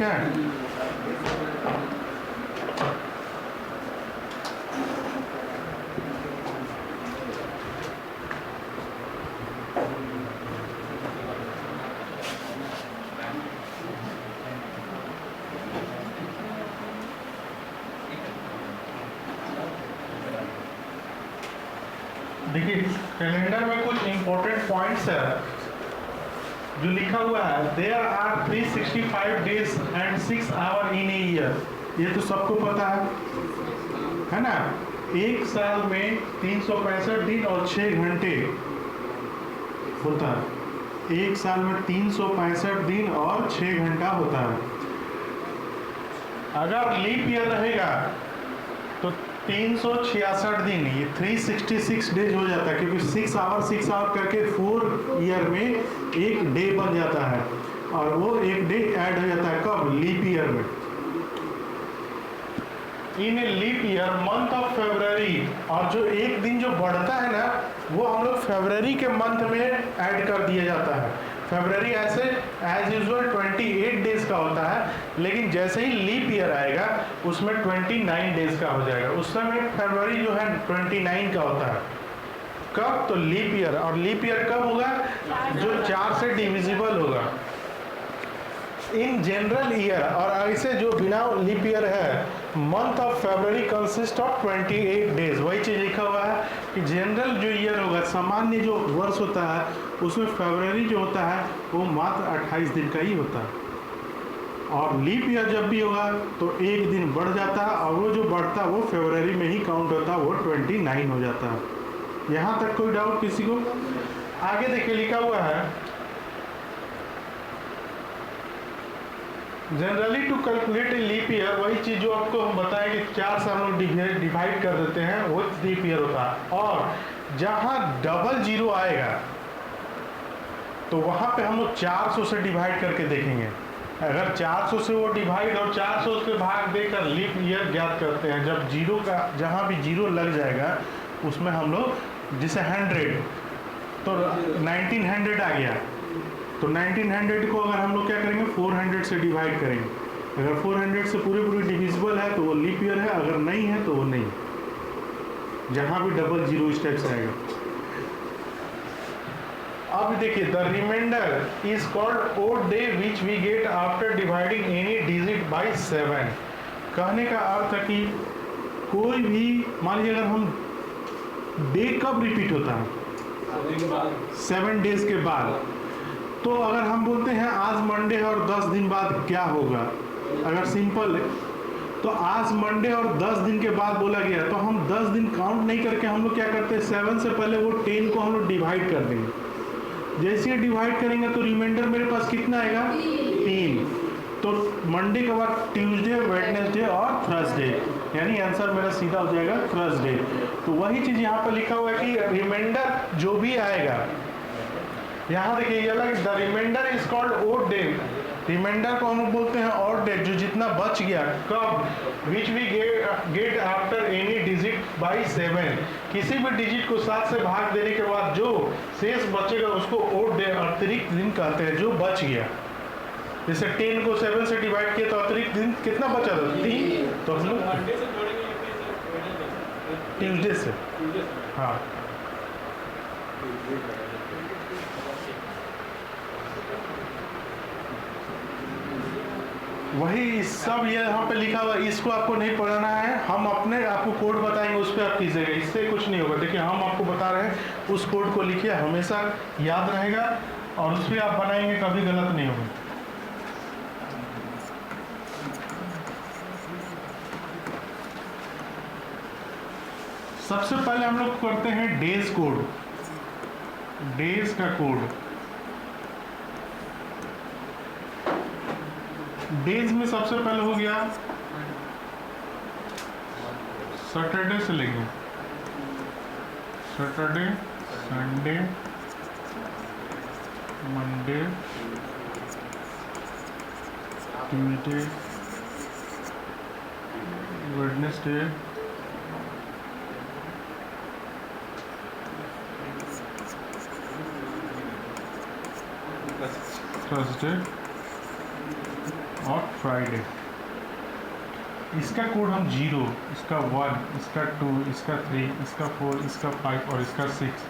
है। देखिए कैलेंडर में कुछ इंपॉर्टेंट पॉइंट्स है जो लिखा हुआ है, there are 365 days and 6 hour in a year. ये तो सबको पता है ना। एक साल में 365 दिन और 6 घंटे होता है। एक साल में 365 दिन और 6 घंटा होता है। अगर लीप ईयर रहेगा तो 366 दिन, ये 366 डेज हो जाता है, क्योंकि 6 आवर करके 4 ईयर में एक डे बन जाता है, और वो एक डे ऐड हो जाता है कब? लीप ईयर में। In a leap year month of February, और जो एक दिन जो बढ़ता है ना, वो हम लोग फरवरी के मंथ में ऐड कर दिया जाता है। फरवरी ऐसे एज यूजुअल 28 डेज का होता है, लेकिन जैसे ही लीप ईयर आएगा उसमें 29 डेज का हो जाएगा। उस समय फरवरी जो है 29 का होता है। कब? तो लीप ईयर। और लीप ईयर कब होगा? जो 4 से डिविजिबल होगा। इन जनरल ईयर, और ऐसे जो बिना लीप ईयर है, month of February consist of 28 days. वही चीज लिखा हुआ है कि जनरल जो ईयर होगा, सामान्य जो वर्ष होता है, उसमें फरवरी जो होता है वो मात्र 28 दिन का ही होता है। और लीप ईयर जब भी होगा तो एक दिन बढ़ जाता है, और वो जो बढ़ता है वो फरवरी में ही काउंट होता है, वो 29 हो जाता है। यहाँ तक कोई डाउट किसी को? आगे देखिए लिखा हुआ है, generally to calculate a leap year, वही चीज जो आपको हम बताएं कि 4 से हम लोग डिवाइड कर देते हैं, वो लीप ईयर होता है। और जहां डबल जीरो आएगा तो वहां पे हम लोग 400 से डिवाइड करके देखेंगे। अगर 400 से वो डिवाइड और 400 के भाग देकर लीप ईयर ज्ञात करते हैं। जब जीरो का जहां भी जीरो लग जाएगा उसमें हम लोग, जैसे 100 तो 1900 आ गया, तो 1900 को अगर हम लोग क्या करेंगे, 400 से डिवाइड करेंगे। अगर 400 से पूरे डिविजिबल है तो वो लीप ईयर है, अगर नहीं है तो वो नहीं। जहां भी डबल जीरो इस टाइप से आएगा। अब देखिए, the remainder is called odd day which we get after dividing any digit by 7। कहने का अर्थ है कि कोई भी, मान लीजिए अगर हम डे कब रिपीट होता है? 7 डेज के बाद। तो अगर हम बोलते हैं आज मंडे है और 10 दिन बाद क्या होगा, अगर सिंपल है तो आज मंडे और 10 दिन के बाद बोला गया, तो हम 10 दिन काउंट नहीं करके हम लोग क्या करते हैं, 7 से पहले वो 10 को हम लोग डिवाइड कर देंगे। जैसे ही डिवाइड करेंगे तो रिमाइंडर मेरे पास कितना आएगा? 3। तो मंडे के बाद ट्यूसडे, वेडनेसडे और थर्सडे, यानी आंसर मेरा सीधा हो जाएगा थर्सडे। तो वही चीज यहाँ पर लिखा हुआ है कि रिमाइंडर जो भी आएगा, यहाँ देखिए ये अलग, the remainder is called odd day. Remainder को हम बोलते हैं ऑड डे, जो जितना बच गया। कब? Which we get after any digit by 7। किसी भी डिजिट को 7 से भाग देने के बाद जो शेष बचेगा उसको ओड डे, अतिरिक्त दिन कहते हैं, जो बच गया। जैसे 10 को 7 से डिवाइड किया तो अतिरिक्त दिन कितना बचा था? 3। तो हम लोग ट्यूसडे से, हाँ, वही सब ये यहाँ पे लिखा हुआ है। इसको आपको नहीं पढ़ाना है, हम अपने आपको कोड बताएंगे, उस पर आप कीजिएगा, इससे कुछ नहीं होगा। देखिए हम आपको बता रहे हैं, उस कोड को लिखिए, हमेशा याद रहेगा, और उस पर आप बनाएंगे, कभी गलत नहीं होगा। सबसे पहले हम लोग करते हैं डेज कोड, डेज का कोड। डेज में सबसे पहले हो गया सैटरडे से लेंगे, Saturday, Sunday, Monday, Tuesday, Wednesday, Thursday, और फ्राइडे। इसका कोड हम 0, इसका 1, इसका 2, इसका 3, इसका 4, इसका 5 और इसका 6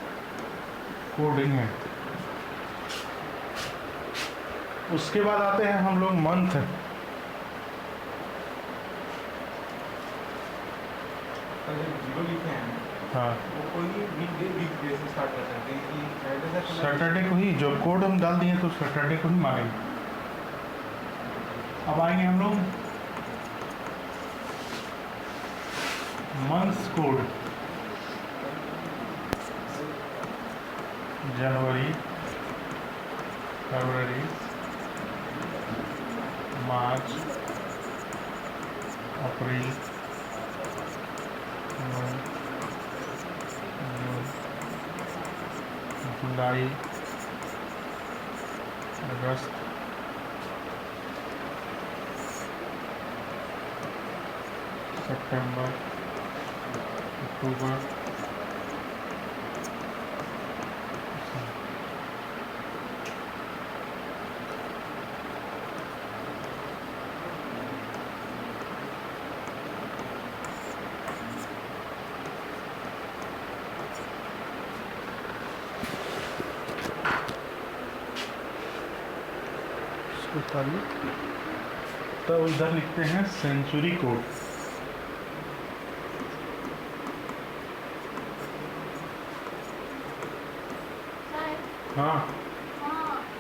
कोडिंग है। उसके बाद आते हैं हम लोग मंथ। जीरो लिखे हैं हाँ, वो कोई वीक डे से स्टार्ट कर सकते हैं कि सैटरडे को ही जो कोड हम डाल दिए तो सैटरडे को ही मारेंगे। अब आएंगे हम लोग मंथ्स कोड। जनवरी, फरवरी, मार्च, अप्रैल, मई, जून, जुलाई, अगस्त, सितंबर, अक्टूबर, तो इधर लिखते हैं सेंचुरी कोड। हाँ,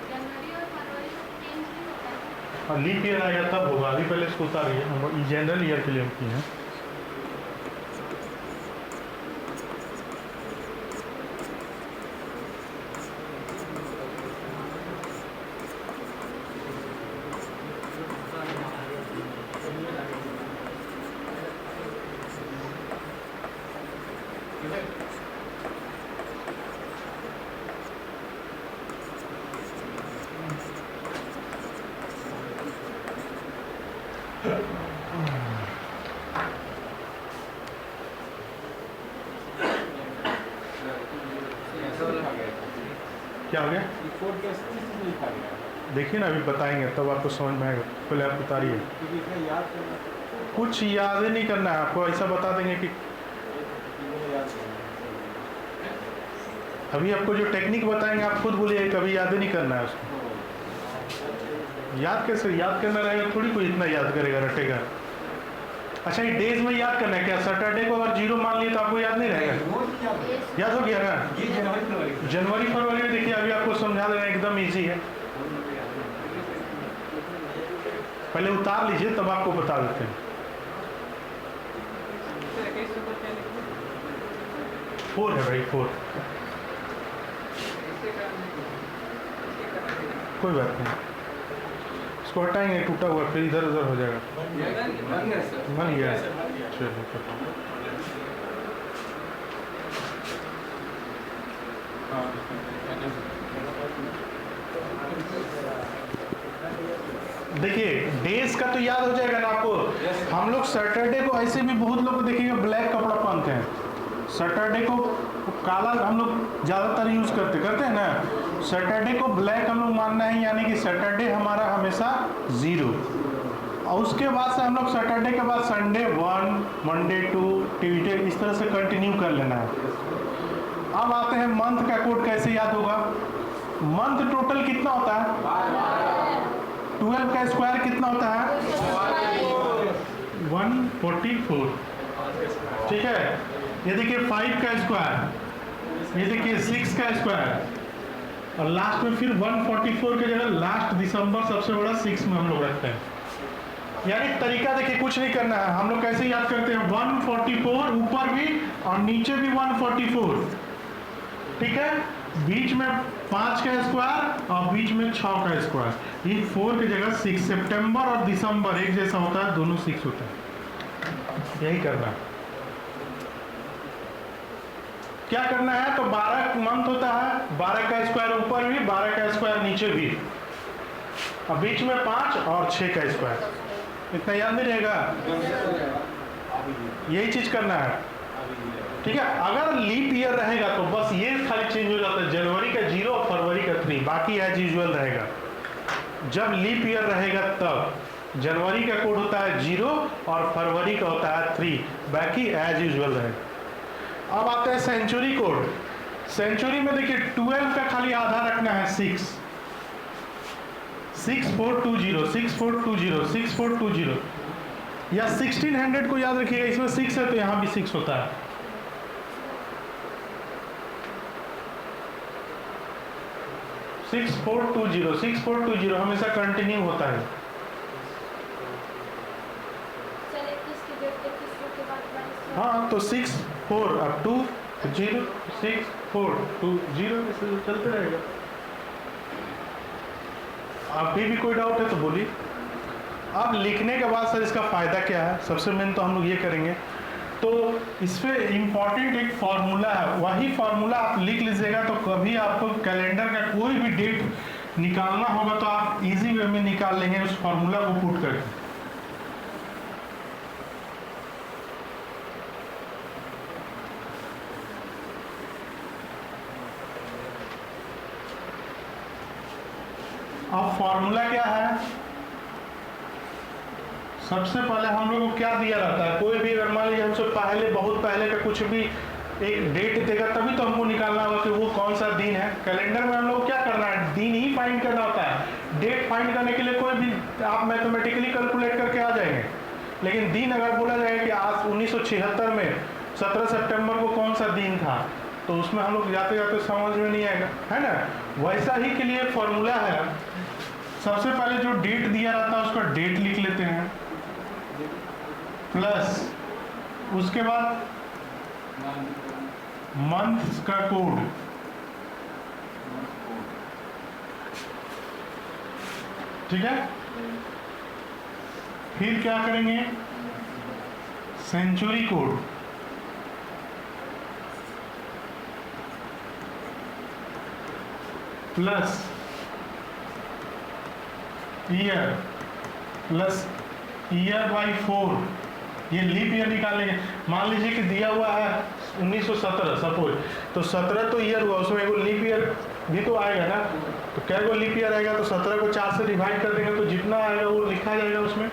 जनवरी और फरवरी में चेंज नहीं होता है। और लीप ईयर आएगा तब होगा, अभी पहले इसको उतारिए। हम जनरल ईयर के लिए हम किए हैं। क्या हो गया? देखिए ना, अभी बताएंगे तब आपको समझ में आएगा। पहले आप उतारिए। कुछ याद ही नहीं करना है आपको, ऐसा बता देंगे कि अभी आपको जो टेक्निक बताएंगे आप खुद बोलिए, कभी याद ही नहीं करना है उसको। याद कैसे याद करना रहेगा, थोड़ी कोई इतना याद करेगा, रटेगा। अच्छा, ये डेज में याद करना है क्या? सैटरडे को अगर 0 मान लिए तो आपको याद नहीं रहेगा? याद हो गया ना? जनवरी फरवरी में देखिए, अभी आपको समझा देना, एकदम इजी है। पहले उतार लीजिए तब आपको बता देते हैं। 4 है भाई, 4। कोई बात नहीं, इसको हटाएंगे, टूटा हुआ फिर इधर उधर हो जाएगा। बन गया। चलिए, देखिए डेज का तो याद हो जाएगा ना आपको। हम लोग सैटरडे को ऐसे भी बहुत लोग देखिएगा ब्लैक कपड़ा पहनते हैं। सैटरडे को काला हम लोग ज़्यादातर यूज़ करते हैं ना। सैटरडे को ब्लैक हम लोग मानना है, यानी कि सैटरडे हमारा हमेशा 0। और उसके बाद से हम लोग सैटरडे के बाद संडे 1, मंडे 2, ट्यूसडे, इस तरह से कंटिन्यू कर लेना है। अब आते हैं मंथ का कोड कैसे याद होगा। मंथ टोटल कितना होता है? 12 का स्क्वायर कितना होता है? 144। ठीक है, ये देखिए 5 का स्क्वायर, ये देखिए 6 का स्क्वायर, और लास्ट में फिर 144 के जगह लास्ट दिसंबर सबसे बड़ा 6 में हम लोग रखते हैं। यानी तरीका देखिए, कुछ नहीं करना है। हम लोग कैसे याद करते हैं? 144 ऊपर भी और नीचे भी 144। ठीक है, बीच में 5 का स्क्वायर और बीच में 6 का स्क्वायर। ये 4 की जगह 6। सितंबर और दिसंबर एक जैसा होता है, दोनों 6 होता है। यही करना है। क्या करना है? तो 12 मंथ होता है, 12 का स्क्वायर ऊपर भी, 12 का स्क्वायर नीचे भी, और बीच में 5 और 6 का स्क्वायर। इतना याद नहीं रहेगा? यही चीज करना है। ठीक है, अगर लीप ईयर रहेगा तो बस ये खाली चेंज हो जाता है, जनवरी का 0 और फरवरी का 3, बाकी एज यूजुअल रहेगा। जब लीप ईयर रहेगा तब जनवरी का कोड होता है 0 और फरवरी का होता है 3, बाकी एज यूजुअल है। अब आता है सेंचुरी कोड। सेंचुरी में देखिए 12 का खाली आधा रखना है 6, 6420 6420 6420, या 1600 को याद रखिएगा, इसमें 6 है तो यहाँ भी 6 होता है। सिक्स फोर टू जीरो हमेशा कंटिन्यू होता है। चलिए इसकी डेट 21 के बाद 22 हाँ तो 64 अब 20 6420 ऐसे चलते रहेगा। अभी भी कोई डाउट है तो बोलिए। अब लिखने के बाद सर इसका फ़ायदा क्या है, सबसे मेन तो हम लोग ये करेंगे, तो इसमें इम्पॉर्टेंट एक फार्मूला है, वही फार्मूला आप लिख लीजिएगा तो कभी आपको कैलेंडर का कोई भी डेट निकालना होगा तो आप इजी वे में निकाल लेंगे उस फार्मूला को पुट करके। अब फार्मूला क्या है, सबसे पहले हम लोग को क्या दिया रहता है, कोई भी अगर मान लीजिए हमसे पहले बहुत पहले का कुछ भी एक डेट देगा तभी तो हमको निकालना होगा कि वो कौन सा दिन है। कैलेंडर में हम लोग क्या करना है, दिन ही फाइंड करना होता है। डेट फाइंड करने के लिए कोई भी आप मैथमेटिकली कैलकुलेट करके आ जाएंगे, लेकिन दिन अगर बोला जाए कि आज 1976 में 17 सितंबर को कौन सा दिन था तो उसमें हम लोग जाते जाते समझ में नहीं आएगा, है ना। वैसा ही के लिए फॉर्मूला है, सबसे पहले जो डेट दिया रहता है उसका डेट लिख लेते हैं, प्लस उसके बाद मंथ का कोड, ठीक है। फिर क्या करेंगे, century code, plus year, plus year by 4, ये लीप ईयर निकालेंगे। मान लीजिए कि दिया हुआ है 1917 सपोज, तो 17 तो ईयर हुआ, उसमें एगो लीप ईयर भी तो आएगा ना, तो क्या गो लीप ईयर आएगा तो 17 को 4 से डिवाइड कर देंगे तो जितना आएगा वो लिखा जाएगा उसमें,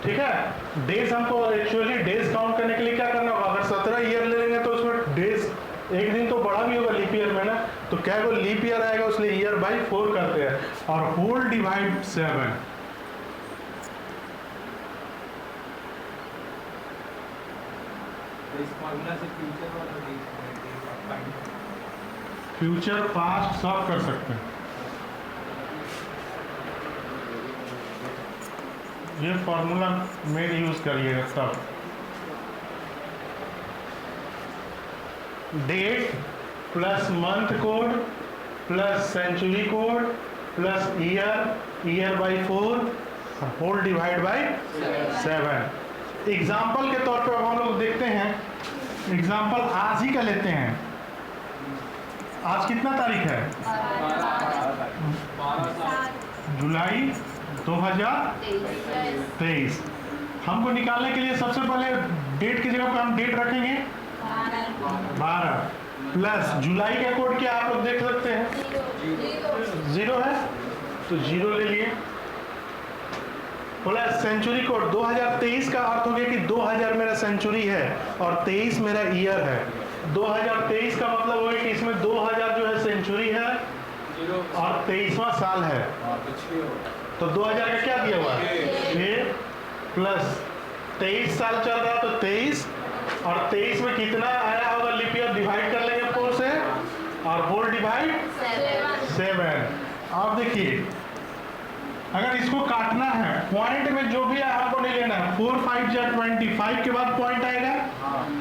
ठीक है। डेज हमको एक्चुअली डेज काउंट करने के लिए क्या करना होगा, अगर 17 ईयर ले लेंगे तो उसमें डेज एक दिन तो बड़ा भी होगा लीप ईयर में ना, तो क्या गो लीप ईयर आएगा, उसलिए ईयर बाई 4 करते हैं और होल डिवाइड 7। इस फॉर्मूला से फ्यूचर और फ्यूचर पास्ट सब कर सकते हैं। ये फॉर्मूला में यूज करिएगा तब। Date plus month code plus century code plus year by 4 whole divide by 7। Example के तौर पे अब हम लोग देखते हैं, एग्जाम्पल आज ही का लेते हैं। आज कितना तारीख है, जुलाई 2023। हमको निकालने के लिए सबसे पहले डेट की जगह पर हम डेट रखेंगे 12 प्लस जुलाई का कोड क्या आप लोग देख सकते हैं, 0 है तो 0 ले लिए, प्लस सेंचुरी कोड 2023 का अर्थ हो गया कि 2000 मेरा सेंचुरी है और 23 मेरा ईयर है। 2023 का मतलब हो गया कि इसमें 2000 जो है सेंचुरी है और 23वां साल है, तो 2000 का क्या दिया हुआ है 6 प्लस 23 साल चल रहा है तो 23 और 23 में कितना आया होगा लीप ईयर, डिवाइड कर लेंगे 4 से और होल डिवाइड 7। अब देखिए अगर इसको काटना है पॉइंट में जो भी है हमको नहीं लेना है, 4 5 जा 25 के बाद पॉइंट आएगा,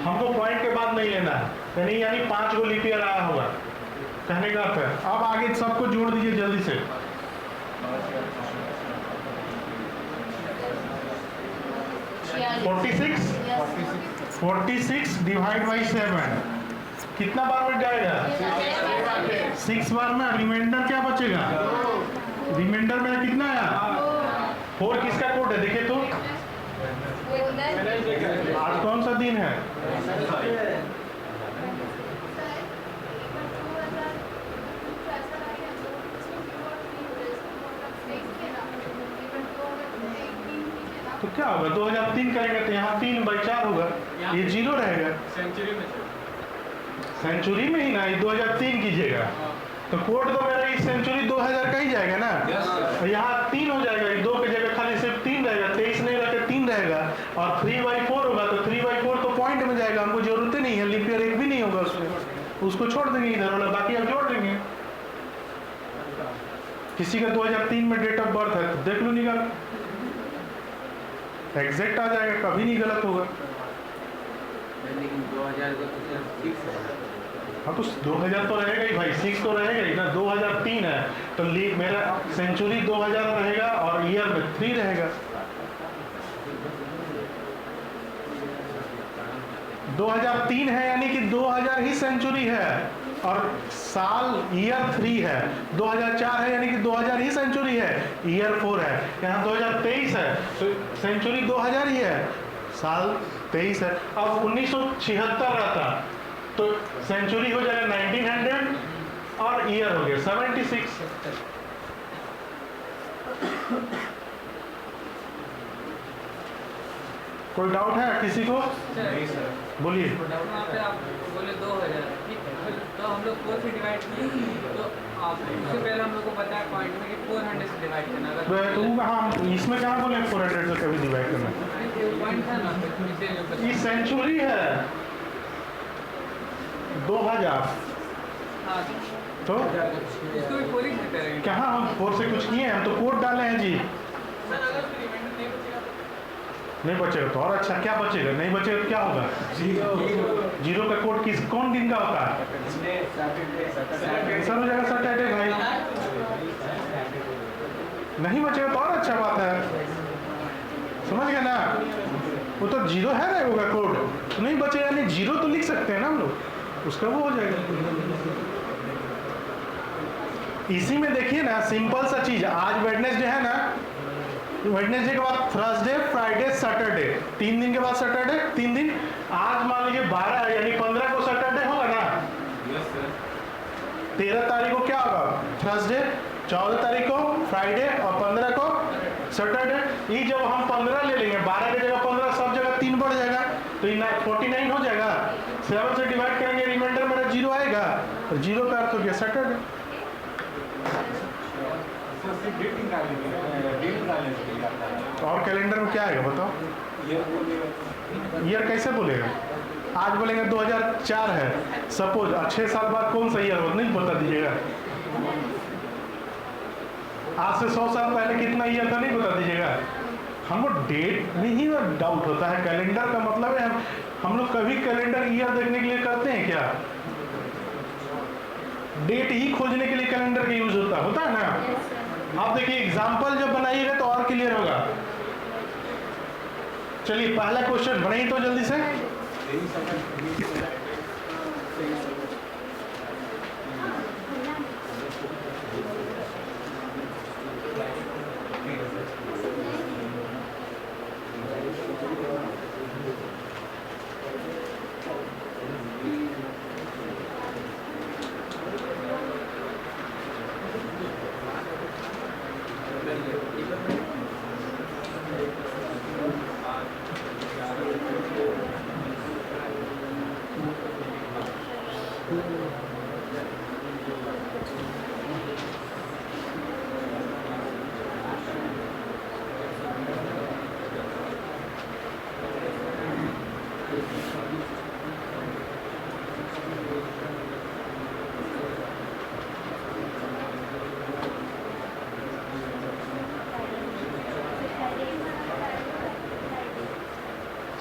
हमको पॉइंट के बाद नहीं लेना है, यानी 5 गो लीप ईयर आया होगा, कहने का अर्थ है। अब आगे सबको जोड़ दीजिए जल्दी से, 46 डिवाइड बाई 7 कितना बार में जाएगा, 6 बार में। रिमाइंडर क्या बचेगा, रिमाइंडर में कितना आया 4, किसका कोड है देखिए तो, आज कौन सा दिन है, तो क्या होगा 2003 करेंगे तो यहाँ 3/4 होगा, ये 0 रहेगा। सेंचुरी में सेंचुरी में ही ना, ये 2003 कीजिएगा तो कोड तो मेरा इस सेंचुरी 2000 का ही जाएगा ना। और यहाँ 3 हो जाएगा, 2 की जगह खाली सिर्फ 3 रहेगा, 23 नहीं रखे 3 रहेगा। और 3/4 होगा तो 3/4 तो पॉइंट में जाएगा, हमको जरूरत ही नहीं है, लीप ईयर एक भी नहीं होगा उसमें, उसको छोड़ देंगे इधर वाला, बाकी आप जोड़ देंगे। किसी का 2003 में डेट ऑफ बर्थ है तो देख लो निकाल, एग्जैक्ट आ जाएगा, कभी नहीं गलत होगा। लेकिन 2000 का तो फिक्स है। हाँ तो 2000 तो रहेगा ही भाई, 6 तो रहेगा ही ना। 2003 है तो मेरा सेंचुरी 2000 रहेगा और ईयर में 3 रहेगा। 2003 है यानी कि 2000 ही सेंचुरी है और साल ईयर 3 है। 2004 है यानी कि 2000 ही सेंचुरी है, ईयर 4 है। यहाँ 2023 है तो सेंचुरी 2000 ही है, साल 23 है। अब 1976 रहता तो सेंचुरी हो जाएगा 1900 और ईयर हो गया 76। कोई डाउट है किसी को? नहीं सर। बोलिए। वहाँ पे आप बोले 2000, ठीक है, तो हम लोग 4 से डिवाइड किए तो आप उससे पहले हम लोग को बताया पॉइंट में कि 400 से डिवाइड करना। अगर हाँ इसमें कहाँ बोले 400 से कभी डिवाइड करना, पॉइंट था ना इसे ये सेंचुरी है 2000 हाँ तो इसको भी 4 ही से करेंगे। कहाँ हम 4 से कुछ किए हैं, हम तो कोड डाले हैं जी। सर अगर रिमाइंडर नहीं बचेगा नहीं बचेगा तो और अच्छा, क्या बचेगा? नहीं बचेगा तो क्या होगा? जीरो का कोड कौन दिन का होता है? सर हो जाएगा सैटरडे भाई। नहीं बचेगा तो और अच्छा बात है, समझ गए ना। वो तो 0 है ना होगा कोड, तो नहीं बचेगा, नहीं 0 तो लिख सकते हैं ना हम लोग, उसका वो हो जाएगा। इसी में देखिए ना सिंपल सा चीज, आज वेडनेसडे है ना, वेडनेसडे के बाद थर्सडे, फ्राइडे, सैटरडे, 3 दिन के बाद सैटरडे, 3 दिन। आज मान लीजिए 12 है यानी 15 को सैटरडे होगा ना। Yes sir. 13 तारीख को क्या होगा? थर्सडे। 14 तारीख को फ्राइडे और 15 को सैटरडे। ये जब हम 15 ले लेंगे, 12 की जगह 15, सब जगह 3 बढ़ जाएगा तो 49 हो जाएगा। 7 से डिवाइड करेंगे, रिमाइंडर मेरा 0 आएगा और 0 का अर्थ हो गया सैटरडे। सर सिर्फ डेट निकाल लीजिए। और कैलेंडर में क्या आएगा बताओ? ईयर कैसे बोलेगा? आज बोलेंगे 2004 है सपोज, 6 साल बाद कौन सा ईयर हो नहीं बता दीजिएगा। आज से 100 साल पहले कितना ईयर था नहीं बता दीजिएगा। हमको डेट में ही डाउट होता है, कैलेंडर का मतलब है हम लोग कभी कैलेंडर ईयर देखने के लिए करते हैं क्या? डेट ही खोजने के लिए कैलेंडर का यूज होता है ना। आप देखिए एग्जाम्पल जब बनाइएगा तो और क्लियर होगा। चलिए पहला क्वेश्चन बनाइए तो जल्दी से।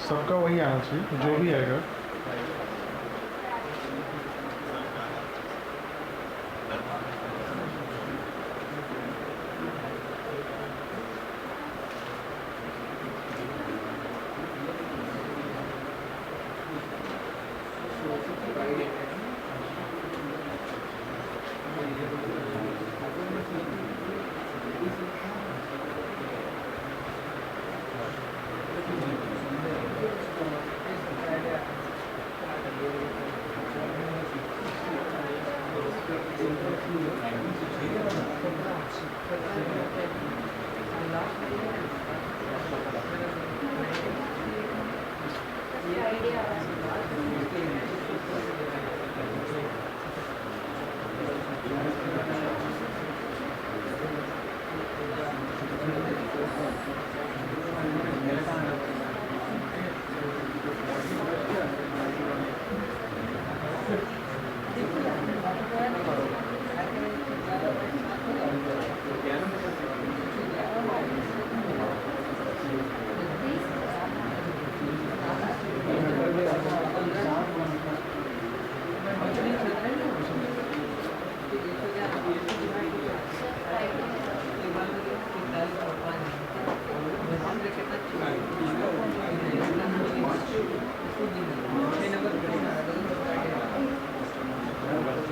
सबका वही आना चाहिए जो भी आएगा।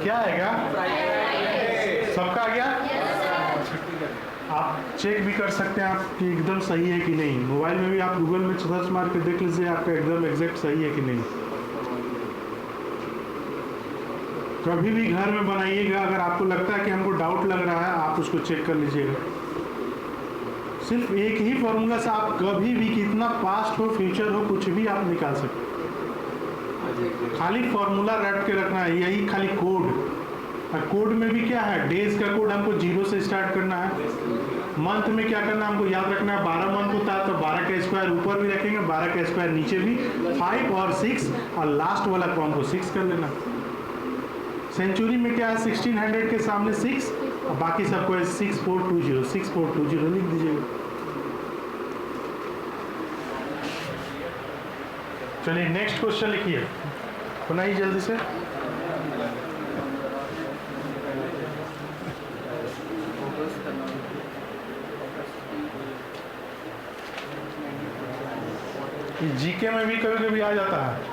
क्या आएगा? सबका आ गया? आप चेक भी कर सकते हैं आप कि एकदम सही है कि नहीं। मोबाइल में भी आप गूगल में सर्च मार के देख लीजिए आपका एकदम एग्जैक्ट सही है कि नहीं। कभी भी घर में बनाइएगा, अगर आपको लगता है कि हमको डाउट लग रहा है आप उसको चेक कर लीजिएगा। सिर्फ एक ही फॉर्मूला से आप कभी भी कितना पास्ट हो फ्यूचर हो कुछ भी आप निकाल सकते हैं। खाली फॉर्मूला रट के रखना है, यही खाली कोड। और कोड में भी क्या है, डेज का कोड हमको 0 से स्टार्ट करना है। मंथ में क्या करना है हमको याद रखना है, 12 मंथ होता है तो 12 का स्क्वायर ऊपर भी रखेंगे, 12 का स्क्वायर नीचे भी, 5 और 6 और लास्ट वाला को हमको 6 कर लेना। सेंचुरी में क्या है, 1600 के सामने 6 और बाकी सबको 6420 लिख दीजिएगा। चलिए नेक्स्ट क्वेश्चन लिखिए, बनाइए जल्दी से। जीके में भी कभी कभी आ जाता है।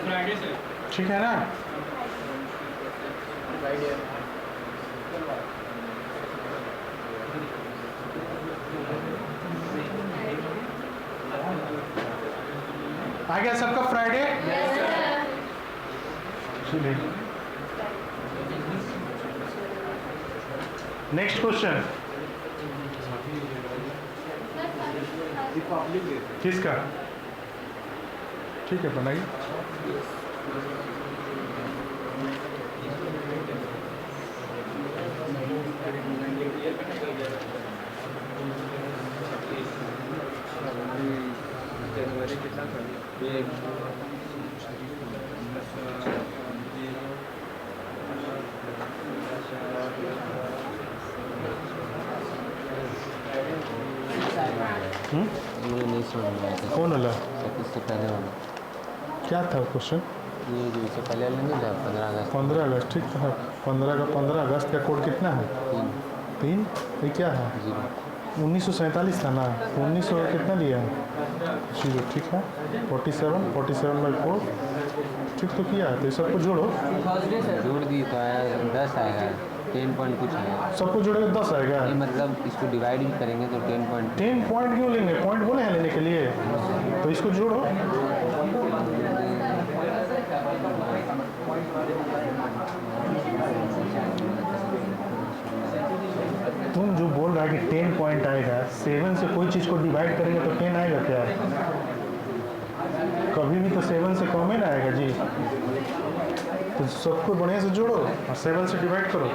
फ्राइडे से ठीक है ना? आ गया सबका फ्राइडे? चलिए नेक्स्ट क्वेश्चन किसका? ठीक है बनाइए। जनवरी कितना था ये? मुझे नहीं समझ में आया था। कौन वाला? इससे पहले वाला क्या था क्वेश्चन? ये जो इससे पहले वाला नहीं था 15 अगस्त। 15 अगस्त ठीक था। 15 अगस्त का कोड कितना है? 3। ये क्या है? 1947 था ना? 1900 कितना लिया है? 0 ठीक है। 47/4 ठीक तो किया है। तो ये सबको जोड़ो, जोड़ दी तो आया 10 आएगा। 10 पॉइंट कुछ आएगा। सबको जोड़ेगा 10 आएगा। ये मतलब इसको डिवाइड भी करेंगे तो 10 पॉइंट। 10 पॉइंट क्यों लेंगे? पॉइंट बोले हैं लेने के लिए, तो इसको जोड़ो। तुम जो बोल रहा है कि 10 पॉइंट आएगा, 7 से कोई चीज़ को डिवाइड करेंगे तो 10 आएगा क्या? कभी भी तो 7 से कम ही ना आएगा जी। तो सबको बढ़िया से जोड़ो और 7 से डिवाइड करो।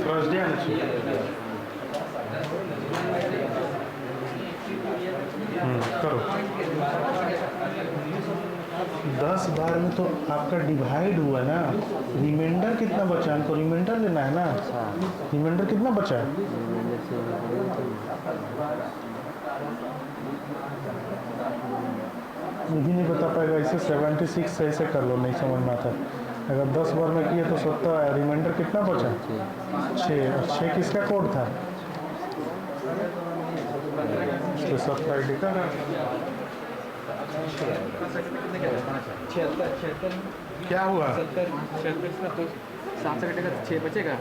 थर्सडे आना चाहिए। करो 10 बार में तो आपका डिवाइड हुआ ना। रिमाइंडर कितना बचा? हमको रिमाइंडर लेना है ना। रिमाइंडर कितना बचा है? ये भी नहीं बता पाएगा। इसे 76 से ऐसे कर लो, नहीं समझ में आता। अगर 10 बार में किए तो 70। रिमाइंडर कितना बचा? 6 किसका कोड था? तो सब फ्राइडे का। क्या हुआ? 76 तो 7 से घटेगा 6 बचेगा।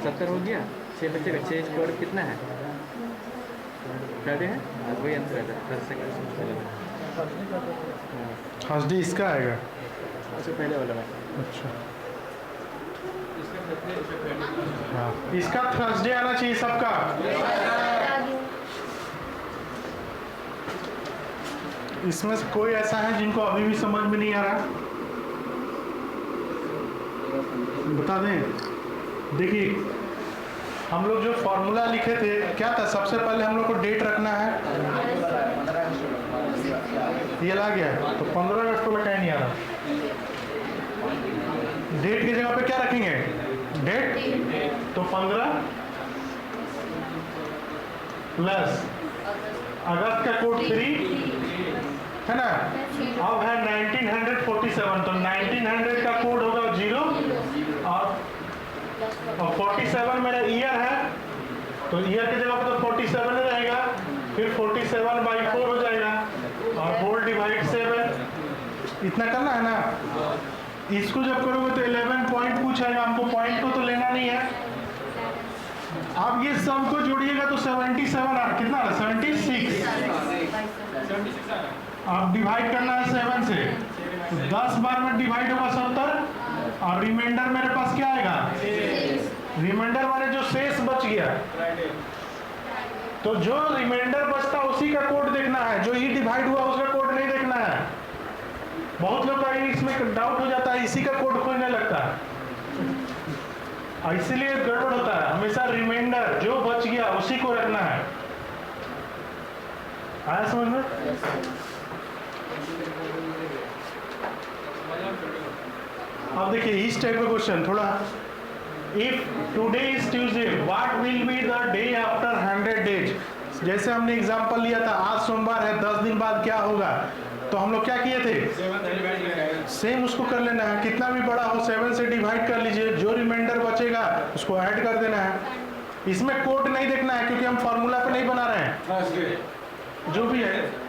70 हो गया, 6 बचेगा। 6 स्क्वायर कितना है? फ्राइडे है, वही आंसर है। 10 सेकंड थर्सडे इसका आएगा। उससे पहले वाला है। अच्छा हाँ, इसका थर्सडे आना चाहिए सबका। इसमें से कोई ऐसा है जिनको अभी भी समझ में नहीं आ रहा? बता दें, देखिए हम लोग जो फॉर्मूला लिखे थे क्या था, सबसे पहले हम लोग को डेट रखना है, ये ला गया है तो 15 अगस्त को लगा नहीं आ रहा, डेट की जगह पे क्या रखेंगे, डेट, तो 15 प्लस अगस्त का कोड 3 है ना, अब है 1947 तो 1900 का कोड होगा 0 और 47 मेरा ईयर है तो ईयर की जगह पर तो 47 ही रहेगा, फिर 47/4 हो जाएगा और होल डिवाइड 7, इतना करना है ना। इसको जब करोगे तो 11 पॉइंट पूछेगा, हमको पॉइंट को तो लेना नहीं है। आप ये सब को जोड़िएगा तो 77 कितना है, 76। अब डिवाइड करना है 7 से, तो 10 बार में डिवाइड होगा 70 और रिमाइंडर मेरे पास क्या आएगा, रिमाइंडर माने जो शेष बच गया, तो जो रिमाइंडर बचता उसी का कोड देखना है, जो ई डिवाइड हुआ उसका कोड नहीं देखना है। बहुत लोग का इसमें डाउट हो जाता है, इसी का कोड खोजने लगता है, इसीलिए गड़बड़ होता है। हमेशा रिमाइंडर जो बच गया उसी को रखना है। आया समझ में? अब देखिए इस टाइप का क्वेश्चन थोड़ा, if today is Tuesday what will be the day after 100 days. जैसे हमने एग्जांपल लिया था, आज सोमवार है, 10 दिन बाद क्या होगा, तो हम लोग क्या किए थे, सेम उसको कर लेना है, कितना भी बड़ा हो 7 से डिवाइड कर लीजिए, जो रिमाइंडर बचेगा उसको ऐड कर देना है। इसमें कोड नहीं देखना है क्योंकि हम फॉर्मूला पे नहीं बना रहे हैं, जो भी है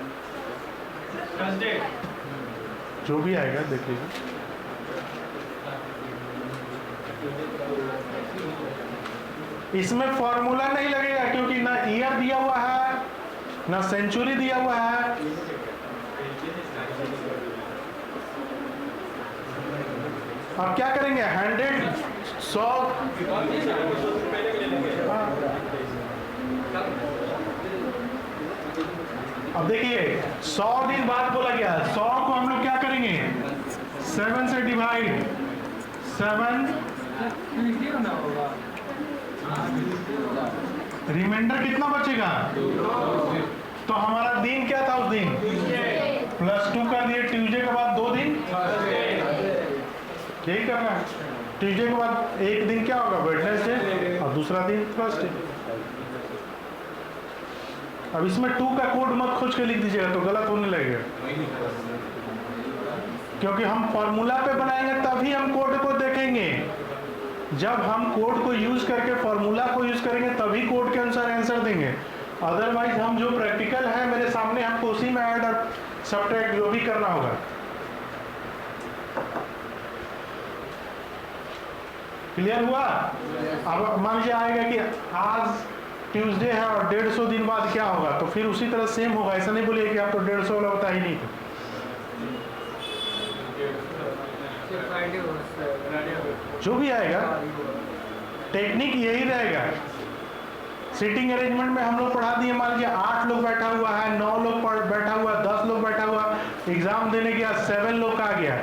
जो भी आएगा देख लीजिए। इसमें फॉर्मूला नहीं लगेगा क्योंकि ना ईयर दिया हुआ है ना सेंचुरी दिया हुआ है। अब क्या करेंगे, 100 100 अब देखिए 100 दिन बाद बोला गया, 100 को हम लोग क्या करेंगे, 7 से डिवाइड, 7 रिमाइंडर कितना बचेगा, तो हमारा दिन क्या था उस दिन, +2 कर दिए, ट्यूसडे के बाद 2 दिन यही करना है, ट्यूसडे के बाद एक दिन क्या होगा, वेडनेसडे और दूसरा दिन थर्सडे। अब इसमें 2 का कोड मत खोज के लिख दीजिएगा तो गलत होने लगेगा, क्योंकि हम फॉर्मूला पे बनाएंगे तभी हम कोड को देखेंगे। जब हम कोड को यूज करके फॉर्मूला को यूज करेंगे तभी कोड के अनुसार आंसर देंगे। अदरवाइज हम जो प्रैक्टिकल है मेरे सामने, हमको उसी में ऐड और सब्ट्रैक्ट जो भी करना होगा। क्लियर हुआ? अब मान लीजिए आएगा कि आज ट्यूसडे है और 150 दिन बाद क्या होगा, तो फिर उसी तरह सेम होगा। ऐसा नहीं बोलिए कि आप तो 150 वाला बता ही नहीं थे। जो भी आएगा टेक्निक यही रहेगा। सीटिंग अरेंजमेंट में हम लोग पढ़ा दिए, मान लीजिए 8 लोग बैठा हुआ है, 9 लोग बैठा हुआ, 10 लोग बैठा हुआ, एग्जाम देने गया 7 लोग का आ गया,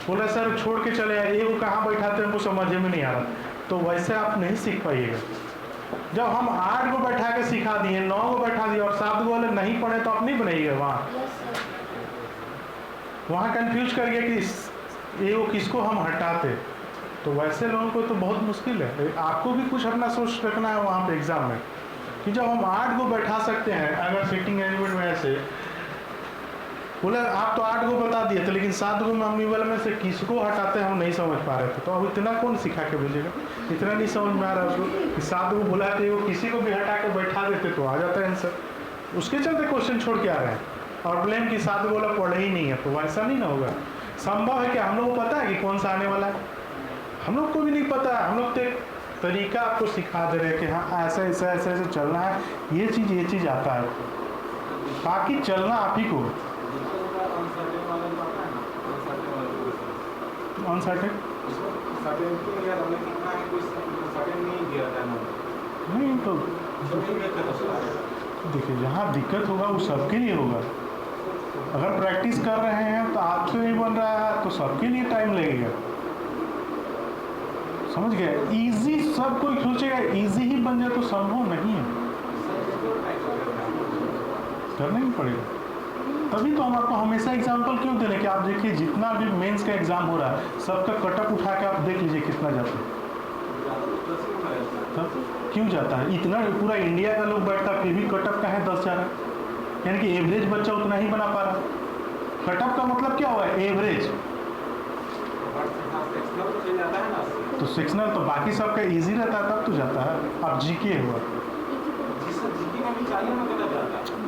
बोला सर छोड़ के चले आए, एक कहाँ बैठाते हमको समझ में नहीं आ रहा, तो वैसे आप नहीं सीख पाइएगा। जब हम 8 को बैठा के सिखा दिए, 9 को बैठा दिए और 7 को वाले नहीं पढ़े तो आप नहीं बनाइएगा। वहाँ कंफ्यूज कर गया कि ये वो किसको हम हटाते, तो वैसे लोगों को तो बहुत मुश्किल है। आपको भी कुछ अपना सोच रखना है वहाँ पे एग्जाम में कि जब हम 8 को बैठा सकते हैं, अगर सीटिंग अरेंजमेंट में ऐसे बोले आप तो 8 को बता दिए थे, लेकिन 7 को मम्मी वाले में से किसको हटाते हैं हम नहीं समझ पा रहे थे, तो अब इतना कौन सिखा के भेजेगा, इतना नहीं समझ में आ रहा उसको कि 7 को बुलाते वो किसी को भी हटा के बैठा देते तो आ जाता है आंसर। उसके चलते क्वेश्चन छोड़ के आ रहे हैं और ब्लेम कि 7 बोला पढ़े ही नहीं है, तो वैसा नहीं ना होगा। संभव है कि हम लोग को पता है कि कौन सा आने वाला है, हम लोग को भी नहीं पता है। हम लोग तो एक तरीका आपको सिखा दे रहे हैं कि हाँ ऐसा ऐसा ऐसा ऐसे चलना है, ये चीज़ आता है, बाकी चलना आप ही को। अनसर्टेन नहीं, तो देखिए जहाँ दिक्कत होगा वो सबके लिए होगा। अगर प्रैक्टिस कर रहे हैं तो आपसे नहीं बन रहा है तो सबके लिए टाइम लगेगा। समझ गए? इजी सब कोई सोचेगा इजी ही बन जाए तो संभव नहीं है, करना ही पड़ेगा। तभी तो हम आपको हमेशा एग्जाम्पल क्यों दे रहे हैं कि आप देखिए जितना भी मेंस का एग्जाम हो रहा है सबका कटअप उठा के आप देख लीजिए कितना जाता है। तब क्यों जाता है? इतना पूरा इंडिया का लोग बैठता है फिर भी कटअप का है 10 जा रहा है, यानी कि एवरेज बच्चा उतना ही बना पा रहा। कटअप का मतलब क्या हुआ? एवरेज। तो सेक्शनल तो बाकी सबका इजी रहता है तब तो जाता है। अब जीके हुआ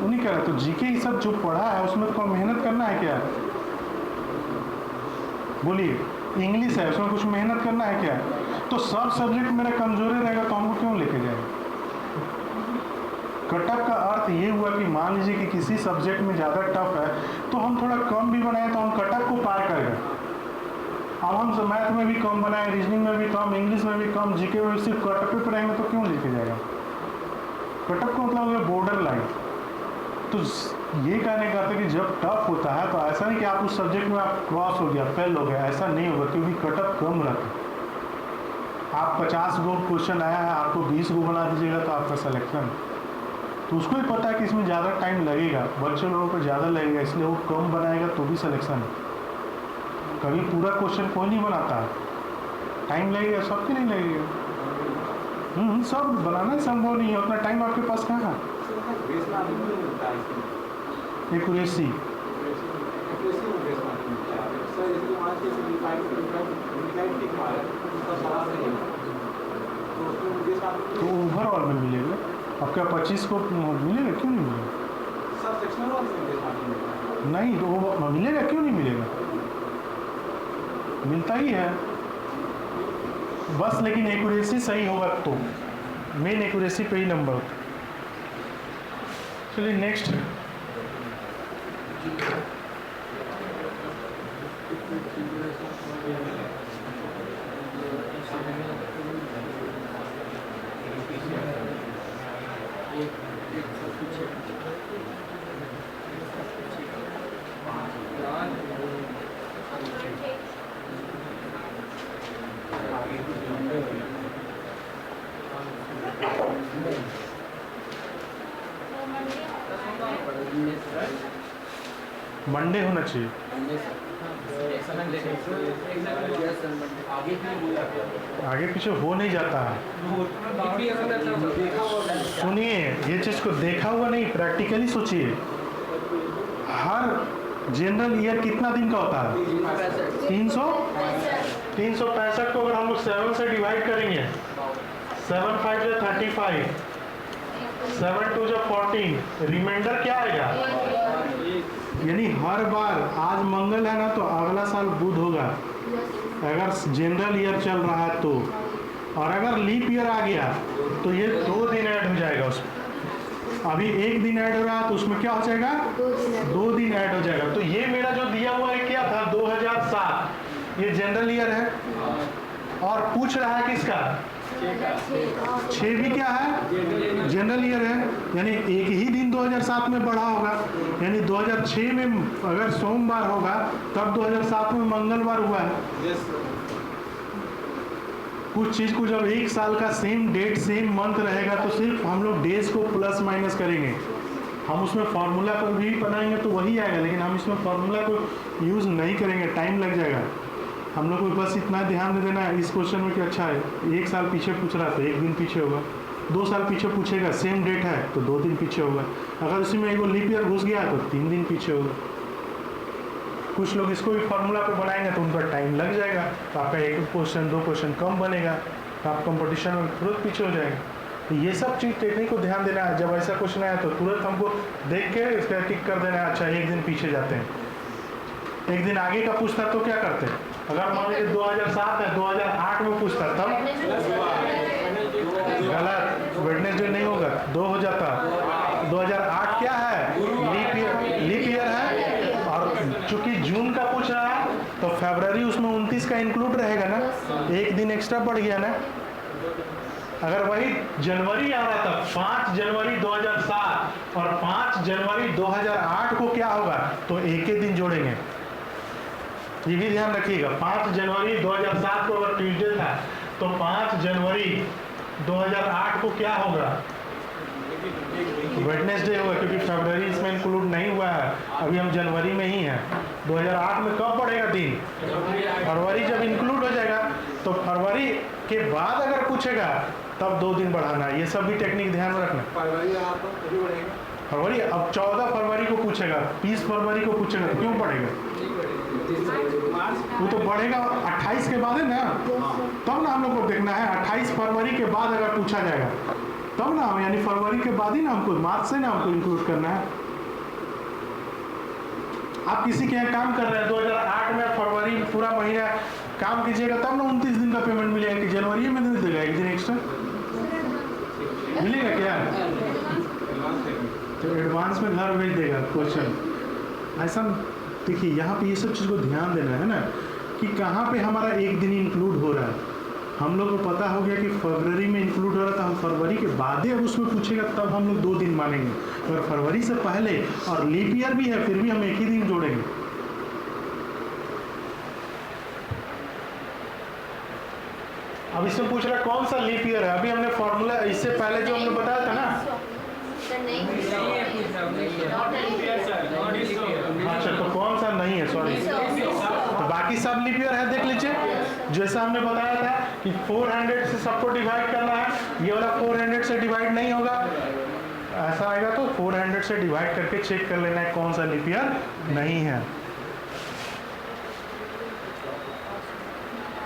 उन्हीं कह रहा, तो जीके ये सब जो पढ़ा है उसमें तो मेहनत करना है क्या? बोलिए, इंग्लिश है उसमें कुछ मेहनत करना है क्या? तो सब सब्जेक्ट मेरा कमजोरी रहेगा तो हमको क्यों लेके जाएगा? कटअप का अर्थ ये हुआ कि मान लीजिए कि किसी सब्जेक्ट में ज़्यादा टफ है तो हम थोड़ा कम भी बनाए तो हम कटअप को पार कर गए। अब हम मैथ में भी कम बनाए, रीजनिंग में भी कम, इंग्लिश में भी कम, जीके में भी सिर्फ कटअप पे पढ़ेंगे तो क्यों लेके जाएगा? कटअप का मतलब है बॉर्डर लाइन। तो ये कहने का था कि जब टफ होता है तो ऐसा नहीं कि आप उस सब्जेक्ट में आप क्रॉस हो गया, फेल हो गया, ऐसा नहीं होगा क्योंकि कटअप कम रहता है। आप 50 गो क्वेश्चन आया है आपको 20 गो बना दीजिएगा तो आपका सिलेक्शन, तो उसको भी पता है कि इसमें ज़्यादा टाइम लगेगा, बच्चे लोगों को ज़्यादा लगेगा, इसलिए वो कम बनाएगा तो भी सिलेक्शन है। कभी पूरा क्वेश्चन कोई नहीं बनाता, टाइम लगेगा, सबके नहीं लगेगा। सब बनाना संभव नहीं है, उतना टाइम आपके पास कहाँ है? एक्यूरेसी तो ओवरऑल में मिलेगा आपका 25 को मिलेगा, क्यों नहीं मिलेगा? नहीं तो वो मिलेगा, क्यों नहीं मिलेगा? मिलता ही है बस, लेकिन एक्यूरेसी सही होगा तो मेन एक्यूरेसी पे ही नंबर होता है। चलिए नेक्स्ट, मंडे होना चाहिए। आगे पीछे हो नहीं जाता है। सुनिए, ये चीज़ को देखा हुआ नहीं, प्रैक्टिकली सोचिए। हर जनरल ईयर कितना दिन का होता है? 365 को अगर हम लोग 7 से डिवाइड करेंगे, 7 5 जो 35, 7 2 जो 14, रिमाइंडर क्या आएगा? यानी हर बार आज मंगल है ना तो अगला साल बुध होगा अगर जनरल ईयर चल रहा है तो, और अगर लीप ईयर आ गया तो ये 2 दिन ऐड हो जाएगा उसमें। अभी 1 दिन ऐड हो रहा है तो उसमें क्या हो जाएगा? 2 दिन ऐड हो जाएगा। तो ये मेरा जो दिया हुआ है क्या था? 2007, ये जनरल ईयर है और पूछ रहा है किसका? 6 भी क्या है? जनरल ईयर है, यानी एक ही दिन 2007 में बढ़ा होगा, यानी 2006 में अगर सोमवार होगा तब 2007 में मंगलवार हुआ है। कुछ चीज़ को जब एक साल का सेम डेट सेम मंथ रहेगा तो सिर्फ हम लोग डेज को प्लस माइनस करेंगे। हम उसमें फार्मूला को भी बनाएंगे तो वही आएगा, लेकिन हम इसमें फार्मूला को यूज़ नहीं करेंगे, टाइम लग जाएगा। हम लोग को बस इतना ध्यान दे देना है इस क्वेश्चन में कि अच्छा है 1 साल पीछे पूछ रहा है तो 1 दिन पीछे होगा, 2 साल पीछे पूछेगा सेम डेट है तो 2 दिन पीछे होगा, अगर उसी में एक लीप ईयर घुस गया तो 3 दिन पीछे होगा। कुछ लोग इसको भी फार्मूला पे बनाएंगे तो उनका टाइम लग जाएगा, तो आपका 1 क्वेश्चन 2 क्वेश्चन कम बनेगा, तो आप कंपटीशन में तुरंत पीछे हो जाएंगे। तो ये सब चीज़ टेक्निक को ध्यान देना है। जब ऐसा क्वेश्चन आया तो तुरंत हमको देख के इसका टिक कर देना है, अच्छा 1 दिन पीछे जाते हैं। 1 दिन आगे का पूछता तो क्या करते हैं? अगर मान लीजिए 2007 है, 2008 में पूछता तब गलत, वेडनेसडे नहीं होगा, 2 हो जाता। 2008 क्या है? लीप ईयर है, और चूंकि जून का पूछ रहा है तो फरवरी उसमें 29 का इंक्लूड रहेगा ना, 1 दिन एक्स्ट्रा बढ़ गया ना। अगर वही जनवरी आ रहा था 5 जनवरी 2007 और 5 जनवरी 2008 को क्या होगा? तो एक ही दिन जोड़ेंगे। ये भी ध्यान रखिएगा, 5 जनवरी 2007 को अगर ट्यूसडे था तो 5 जनवरी 2008 को क्या होगा? वेडनेसडे होगा, क्योंकि फरवरी इसमें इंक्लूड नहीं हुआ है, अभी हम जनवरी में ही हैं। 2008 में कब पड़ेगा दिन? फरवरी जब इंक्लूड हो जाएगा तो फरवरी के बाद अगर पूछेगा तब 2 दिन बढ़ाना है। ये सब भी टेक्निक ध्यान में रखना। फरवरी अब 14 फरवरी को पूछेगा, 20 फरवरी को पूछेगा तो क्यों पड़ेगा? वो तो बढ़ेगा 28 के बाद है ना, तब ना हम लोग को देखना है। 28 फरवरी के बाद अगर पूछा जाएगा तब ना, यानी फरवरी के बाद ही ना हमको, मार्च से ना हमको इंक्लूड करना है। आप किसी के यहाँ काम कर रहे हैं 2008 में, फरवरी पूरा महीना काम कीजिएगा तब ना 29 दिन का पेमेंट मिलेगा, कि जनवरी में दे देगा 1 दिन एक्स्ट्रा मिलेगा क्या? तो एडवांस में घर भेज देगा क्वेश्चन। ऐसा देखिए, यहाँ पे ये सब चीज़ को ध्यान देना है ना, कि कहाँ पे हमारा 1 दिन इंक्लूड हो रहा है। हम लोग को पता हो गया कि फरवरी में इंक्लूड हो रहा था, हम फरवरी के बाद ही अब उसमें पूछेगा तब हम लोग 2 दिन मानेंगे। अगर फरवरी से पहले और लीप ईयर भी है फिर भी हम 1 ही दिन जोड़ेंगे। अब इसमें पूछ रहा है कौन सा लीप ईयर है। अभी हमने फॉर्मूला इससे पहले जो हमने बताया था ना, अच्छा तो कौन सा नहीं है, सॉरी, तो बाकी सब लीप ईयर है, देख लीजिए। जैसा हमने बताया था कि 400 से सबको डिवाइड करना है, ये वाला 400 से डिवाइड नहीं होगा, ऐसा आएगा तो 400 से डिवाइड करके चेक कर लेना है कौन सा लीप ईयर नहीं है।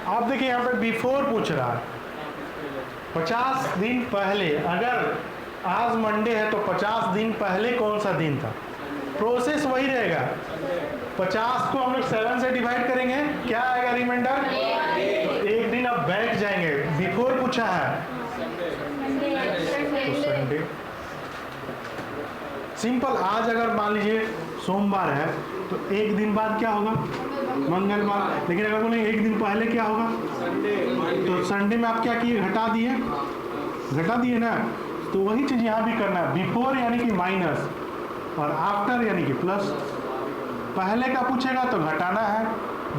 आप देखिए यहाँ पे बिफोर पूछ रहा है, 50 दिन पहले, अगर आज मंडे है तो 50 दिन पहले कौन सा दिन था? प्रोसेस वही रहेगा। 50 को हम लोग 7 से डिवाइड करेंगे, क्या आएगा रिमाइंडर? 1 दिन अब बैठ जाएंगे। बिफोर पूछा है तो संडे, सिंपल। आज अगर मान लीजिए सोमवार है तो 1 दिन बाद क्या होगा? मंगलवार। लेकिन अगर बोले 1 दिन पहले क्या होगा? तो संडे में आप क्या किए? घटा दिए ना। तो वही चीज़ यहाँ भी करना है। बिफोर यानी कि माइनस और आफ्टर यानी कि प्लस। पहले का पूछेगा तो घटाना है,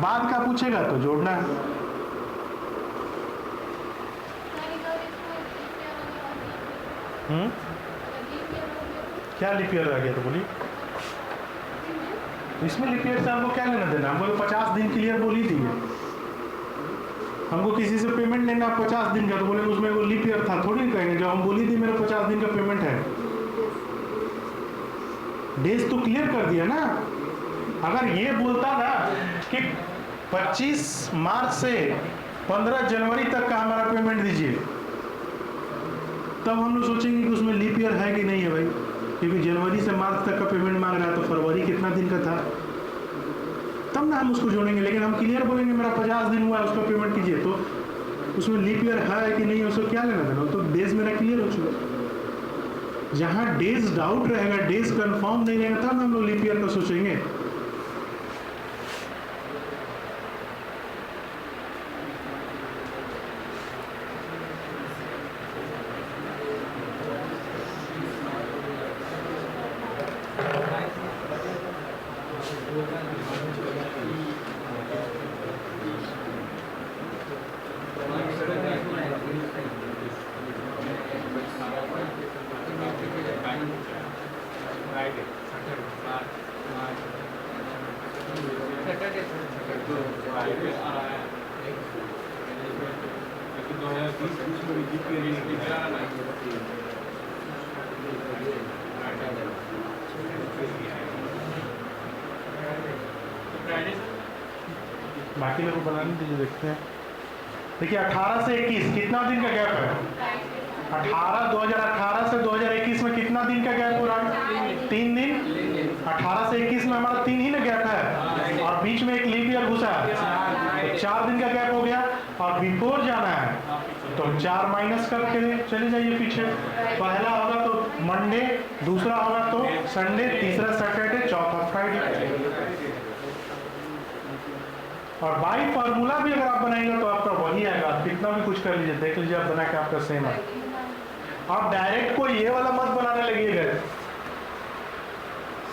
बाद का पूछेगा तो जोड़ना है। क्या लीप ईयर आ गया तो बोलिए? इसमें लीप ईयर से हमको क्या लेना देना? हमको 50 दिन क्लियर बोली थी, हमको किसी से पेमेंट लेना 50 दिन का, तो बोले उसमें वो लीप ईयर था, थोड़ी कहेंगे जब हम बोली थी मेरा 50 दिन का पेमेंट है। डेज तो क्लियर कर दिया ना। अगर ये बोलता ना कि 25 मार्च से 15 जनवरी तक का हमारा पेमेंट दीजिए, तब हम लोग सोचेंगे कि उसमें लीप ईयर है कि नहीं है भाई, क्योंकि जनवरी से मार्च तक का पेमेंट मांग रहा है, तो फरवरी कितना दिन का था, तब ना हम उसको जोड़ेंगे। लेकिन हम क्लियर बोलेंगे मेरा 50 दिन हुआ है उसका पेमेंट कीजिए, तो उसमें लीप ईयर है कि नहीं है उसको क्या लेना देना? तो डेज मेरा क्लियर हो चुका। जहाँ डेज डाउट रहेगा, डेज कंफर्म नहीं रहेगा, तब हम लोग लीप ईयर का सोचेंगे। बाकी लोग बनाने दीजिए, देखते हैं। देखिए 18 से 21 कितना दिन का गैप है? 2018 से 2021 में कितना दिन का गैप हो रहा है? 3 दिन। 18 से 21 में हमारा 3 ही ना गैप है, और बीच में एक लीप ईयर घुसा है, तो 4 दिन का गैप हो गया। और बिफोर जाना है तो 4 माइनस करके चले जाइए पीछे। पहला होगा तो मंडे, दूसरा होगा तो संडे, तीसरा सैटरडे, चौथा फ्राइडे। और बाई फार्मूला भी अगर आप बनाएंगे तो आपका वही आएगा। आप कितना भी कुछ कर लीजिए, देख लीजिए आप बना के आपका सेम है। आप डायरेक्ट को ये वाला मत बनाने लगिएगा,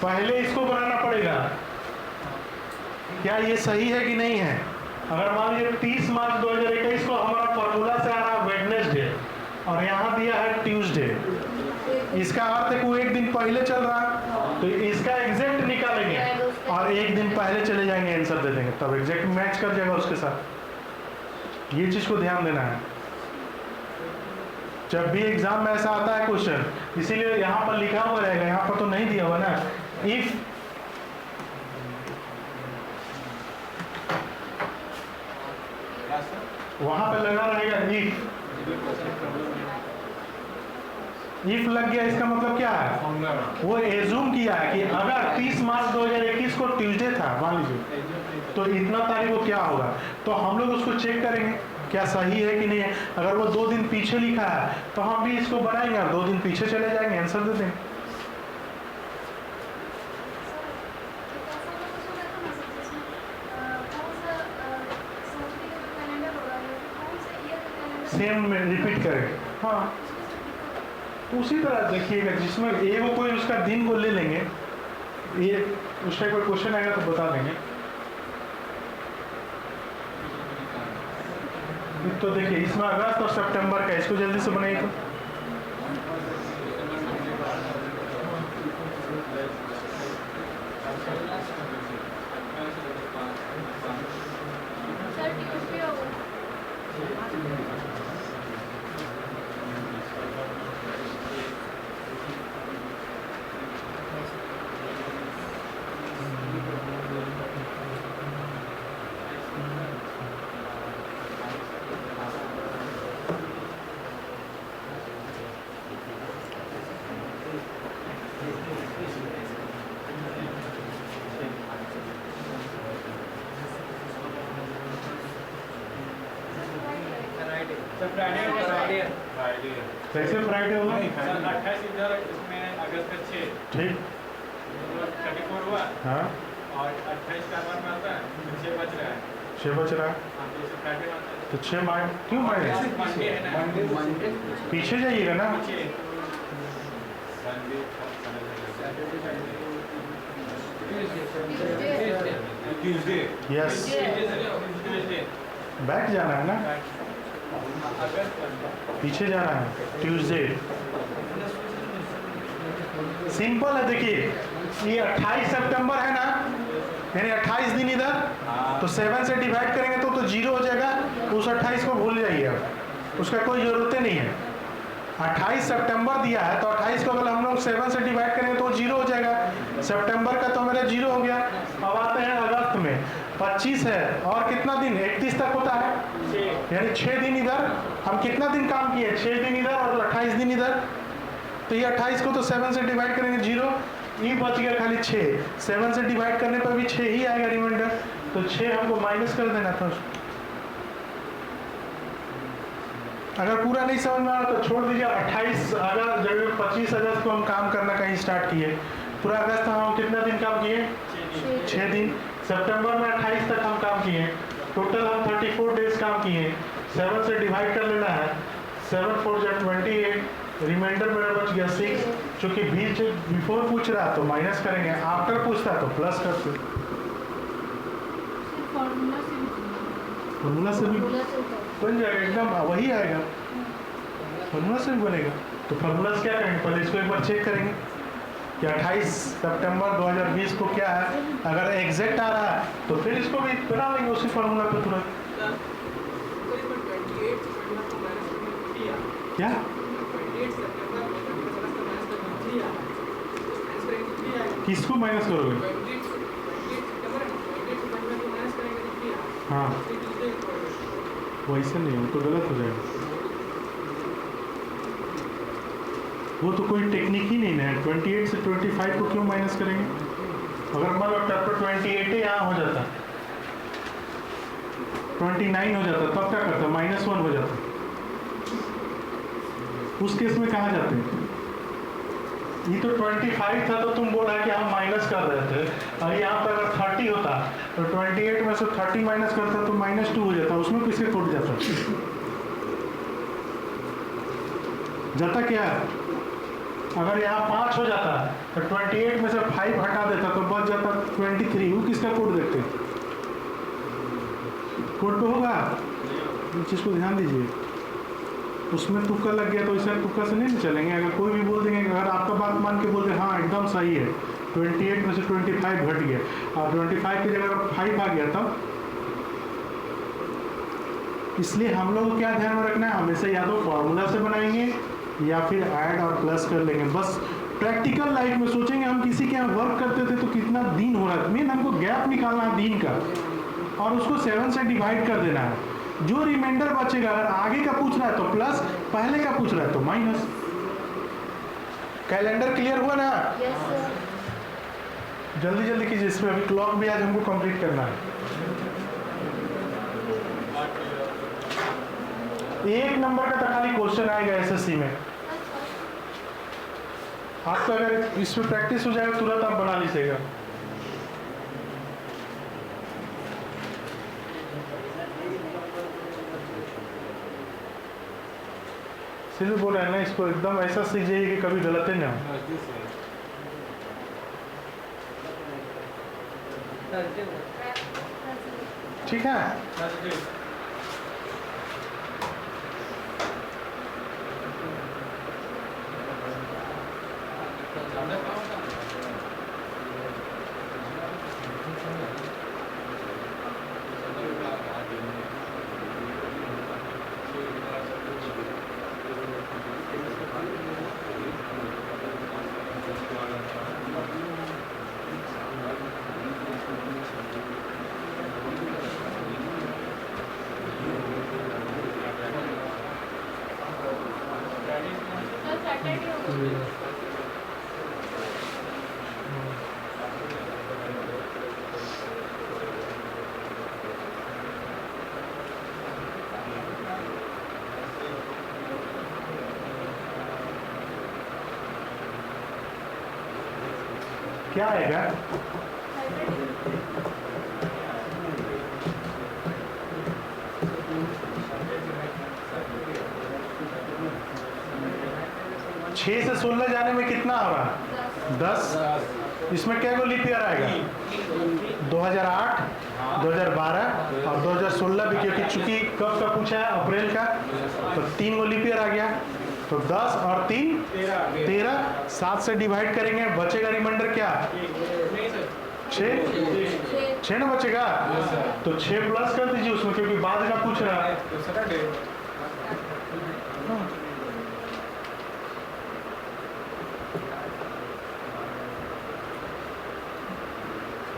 पहले इसको बनाना पड़ेगा क्या ये सही है कि नहीं है। अगर मान लीजिए 30 मार्च 2021 को हमारा फॉर्मूला इसका अर्थ है कि वो एक दिन पहले चल रहा है, तो इसका एग्जैक्ट निकालेंगे और एक दिन पहले चले जाएंगे, आंसर दे देंगे, तब एग्जैक्ट मैच कर जाएगा उसके साथ। ये चीज़ को ध्यान देना है जब भी एग्जाम में ऐसा आता है क्वेश्चन, इसीलिए यहाँ पर लिखा हुआ रहेगा, यहाँ पर तो नहीं दिया हुआ ना, इफ वहां पर लगा रहेगा इफ लग गया, इसका मतलब क्या है, वो एज्यूम किया है कि अगर 30 मार्च 2021 को ट्यूसडे था मान लीजिए, तो इतना तारीख को क्या होगा, तो हम लोग उसको चेक करेंगे क्या सही है कि नहीं है। अगर वो 2 दिन पीछे लिखा है तो हम भी इसको बनाएंगे और 2 दिन पीछे चले जाएंगे, आंसर दे देंगे। सेम में रिपीट करेंगे, हाँ उसी तरह देखिएगा, जिसमें एगो कोई उसका दिन को ले लेंगे, ये उसका कोई क्वेश्चन आएगा तो बता देंगे। तो देखिए इसमें अगस्त और सितंबर का, इसको जल्दी से बनाइए तो सर ट्यूसडे होगा। कैसे फ्राइडे होगा, 28 इधर इसमें अगस्त का 6 ठीक 34 हुआ, हाँ और 28 का में आता है, 6 बच रहा है, 6 बच रहा है, हाँ तो इसे फ्राइडे में आता है। तो 6 माइनस क्यों माइनस, मंडे है ना, पीछे जाइएगा ना, पीछे ट्यूसडे यस ट्यूसडे बैक जाना है ना, पीछे जाना है, ट्यूसडे सिंपल है। देखिए ये 28 सितंबर है ना, यानी 28 दिन इधर, तो 7 से डिवाइड करेंगे तो 0 हो जाएगा, उस 28 को भूल जाइए, अब उसका कोई ज़रूरत नहीं है। 28 सितंबर दिया है तो 28 को अगर हम लोग 7 से डिवाइड करेंगे तो 0 हो जाएगा, सितंबर का तो मेरा 0 हो गया। अब आते हैं अगस्त में, 25 है और कितना दिन 31 तक होता है, यानी 6 दिन इधर, हम कितना दिन काम किए, 6 दिन इधर और 28 दिन इधर, तो ये 28 को तो 7 से डिवाइड करेंगे 0, ये बच गया खाली 6, 7 से डिवाइड करने पर भी 6 ही आएगा रिमाइंडर, तो 6 हमको माइनस कर देना था। अगर पूरा नहीं समझ में आ रहा तो छोड़ दीजिए। 28 अगस्त जब 25 अगस्त को हम काम करना कहीं स्टार्ट किए, पूरा अगस्त हम कितना दिन काम किए, 6 दिन। सितंबर में 28 तक हम काम किए, टोटल हम 34 डेज काम किए, 7 से डिवाइड कर लेना है, 7 4 जा 28, रिमाइंडर मेरा बच गया 6। चूँकि बीच बिफोर पूछ रहा तो माइनस करेंगे, आफ्टर पूछता तो प्लस करते। फॉर्मूला से भी बन जाएगा, एकदम वही आएगा, फॉर्मूला से भी बनेगा। तो फॉर्मूला से क्या करेंगे, पहले इसको एक बार चेक करेंगे कि 28 सितंबर 2020 को क्या है, अगर एग्जैक्ट आ रहा है तो फिर इसको भी बना लेंगे उसी फॉर्मूला पे तुरंत। क्या किसको माइनस करोगे, हाँ वैसे नहीं, वो तो गलत हो जाएगा, वो तो कोई टेक्निक ही नहीं है। 28 से 25 को क्यों माइनस करेंगे, अगर मान लो तो 28 यहाँ हो जाता, 29 हो जाता, तब क्या करता, -1 हो जाता, उस केस में कहाँ जाते हैं। ये तो 25 था तो तुम बोला कि हम माइनस कर रहे थे, और यहाँ पर अगर 30 होता तो 28 में से 30 माइनस करता तो -2 हो जाता, उसमें किसके टूट जाता, जाता क्या, अगर यहाँ 5 हो जाता तो 28 में से 5 हटा देता तो बच जाता 23, वो किसका कोड देखते, कोड पे होगा, इस चीज़ को ध्यान दीजिए। उसमें तुक्का लग गया तो इसे तुक्का से नहीं चलेंगे। अगर कोई भी बोल देंगे, अगर आपका बात मान के बोलते हाँ एकदम सही है, 28 में से 25 घट गया और 25 की जगह 5 आ गया तब। इसलिए हम लोग को क्या ध्यान में रखना है, हमेशा या तो फॉर्मूला से बनाएंगे या फिर ऐड और प्लस कर लेंगे। बस प्रैक्टिकल लाइफ में सोचेंगे हम किसी के यहाँ वर्क करते थे तो कितना दिन हो रहा है, मेन हमको गैप निकालना है दिन का और उसको 7 से डिवाइड कर देना है। जो रिमाइंडर बचेगा, अगर आगे का पूछ रहा है तो प्लस, पहले का पूछ रहा है तो माइनस। कैलेंडर क्लियर हुआ ना? Yes sir. जल्दी जल्दी कीजिए, इसमें अभी क्लॉक भी आज हमको कंप्लीट करना है। एक नंबर का तो खाली क्वेश्चन आएगा एसएससी में। आपको अगर इसमें प्रैक्टिस हो जाएगा तुरंत आप बना लीजिएगा। सिर्फ बोल रहे हैं ना, इसको एकदम ऐसा सीख जाइए कि कभी गलत ही ना हो। ठीक है। कल सैटरडे होगा। क्या आएगा? छह से 16 जाने में कितना आ रहा है? 10। इसमें क्या को लीप ईयर आएगा? 2008, 2012 और 2016 भी, क्योंकि चूंकि कब का पूछा है, अप्रैल का, तो 3 को लीप ईयर आ गया। तो 10 और 3 13, 7 से डिवाइड करेंगे, बचेगा रिमाइंडर क्या? 6 ना बचेगा? तो 6 प्लस कर दीजिए उसमें, क्योंकि बाद का पूछ रहा है।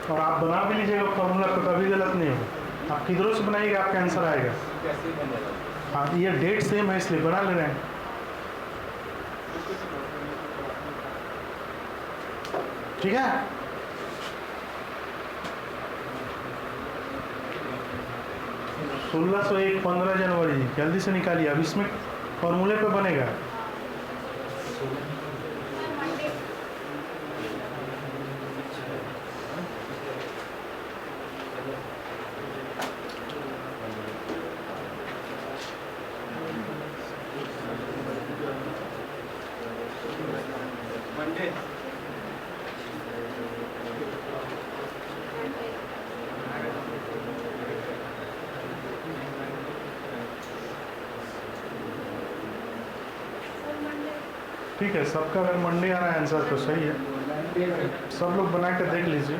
और आप बना भी लीजिएगा फॉर्मूला, तो कभी गलत नहीं होगा। आप किधरों से बनाइएगा आपका आंसर आएगा। हाँ, ये डेट सेम है इसलिए बना ले रहे हैं। ठीक है। सोलह 15 जनवरी, जल्दी से निकालिए। अब इसमें फॉर्मूले पे बनेगा। ठीक है, सबका अगर मंडे आ रहा है आंसर तो सही है। सब लोग बना के देख लीजिए।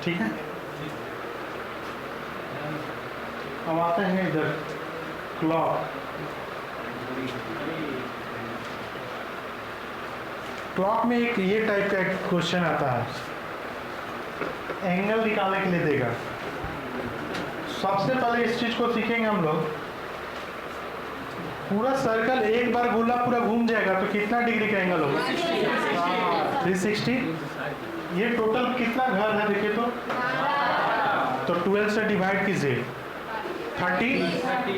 ठीक है। अब आते हैं इधर क्लॉक। क्लॉक में एक ये टाइप का एक क्वेश्चन आता है, एंगल निकालने के लिए देगा। सबसे पहले इस चीज को सीखेंगे हम लोग। पूरा सर्कल एक बार गोला पूरा घूम जाएगा तो कितना डिग्री का एंगल होगा? 360। ये टोटल कितना घर है देखिए तो 12 से डिवाइड कीजिए, 30,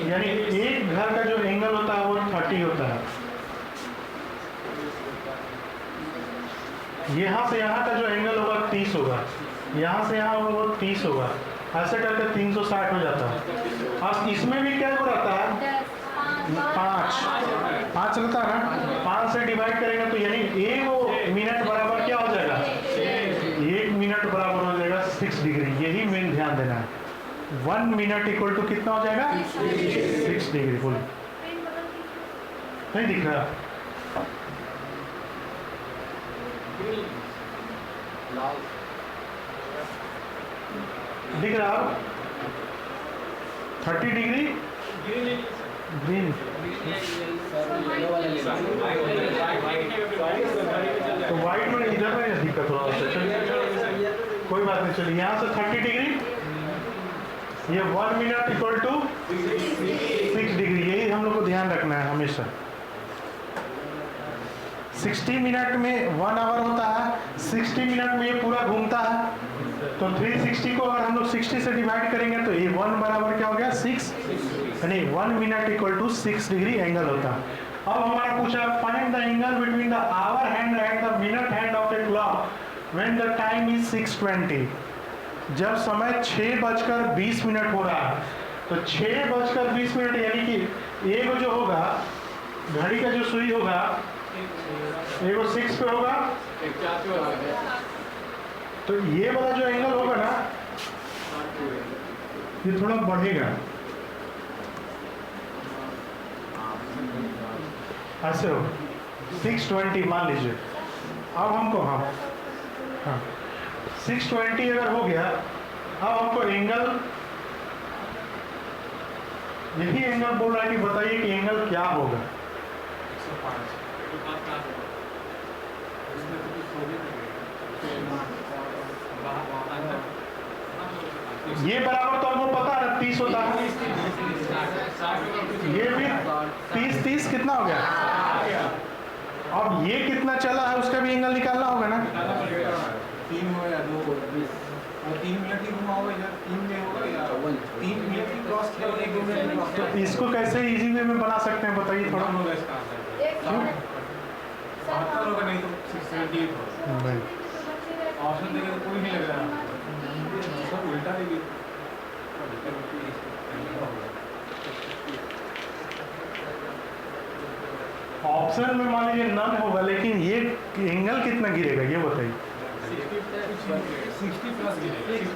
यानी एक घर का जो एंगल होता है वो 30 होता है। यहाँ से यहाँ का जो एंगल होगा 30 होगा। यहाँ से यहाँ वो 30 होगा, ऐसे करके 360 हो जाता है। अब इसमें भी क्या रहता है? 5 चलता है ना, 5 से डिवाइड करेंगे तो यानी 1 मिनट बराबर क्या हो जाएगा? 1 मिनट बराबर हो जाएगा 6 डिग्री। यही मेन ध्यान देना है। 1 मिनट इक्वल टू कितना हो जाएगा? 6 डिग्री। बोलो, नहीं दिख रहा? दिख रहा? 30 डिग्री ग्रीन। तो वाइट में इधर में दिक्कत थोड़ा सा, चलिए कोई बात नहीं। चलिए यहाँ से 30 डिग्री, ये 1 मिनट इक्वल टू 6 डिग्री। यही हम लोग को ध्यान रखना है हमेशा। 60 मिनट में 1 आवर होता है, 60 मिनट में ये पूरा घूमता है। तो 360 को अगर हम लोग 60 से डिवाइड करेंगे तो ये 1 बराबर क्या हो गया? 6, यानी 1 minute equal to 6 degree angle होता है। अब हमारा पूछा find the angle between the hour hand and the minute hand of a clock when the time is 6:20। जब समय 6:20 हो रहा है, तो 6:20 यानी कि एक जो होगा घड़ी का जो सुई होगा, एक 6 पे होगा, तो ये वाला जो एंगल होगा ना, ये थोड़ा बढ़ेगा, ऐसे हो 6:20 मान लीजिए। अब हमको हाँ 6:20 अगर हो गया, अब हमको एंगल, यही एंगल बोल रहा है कि बताइए कि एंगल क्या होगा? ये बराबर तो हमको पता है 30 होता है, ये भी 30 कितना हो गया? अब ये कितना चला है उसका भी एंगल निकालना होगा ना। 3 हो या 2 और 3 मिनट ही घुमा होगा, या 3 में होगा या 3 मिनट ही क्रॉस किया और 1-2 मिनट क्रॉस। तो इसको कैसे इजी वे में बना सकते हैं बताइए थोड़ा। होगा इसका आंसर 72 होगा, नहीं तो 678 होगा। भाई ऑप्शन देखे तो कोई नहीं लग रहा, सब उल्टा देगी। ऑप्शन में मान लीजिए नन होगा, लेकिन ये एंगल कितना गिरेगा ये बताइए। 60 प्लस गिरेगा, 100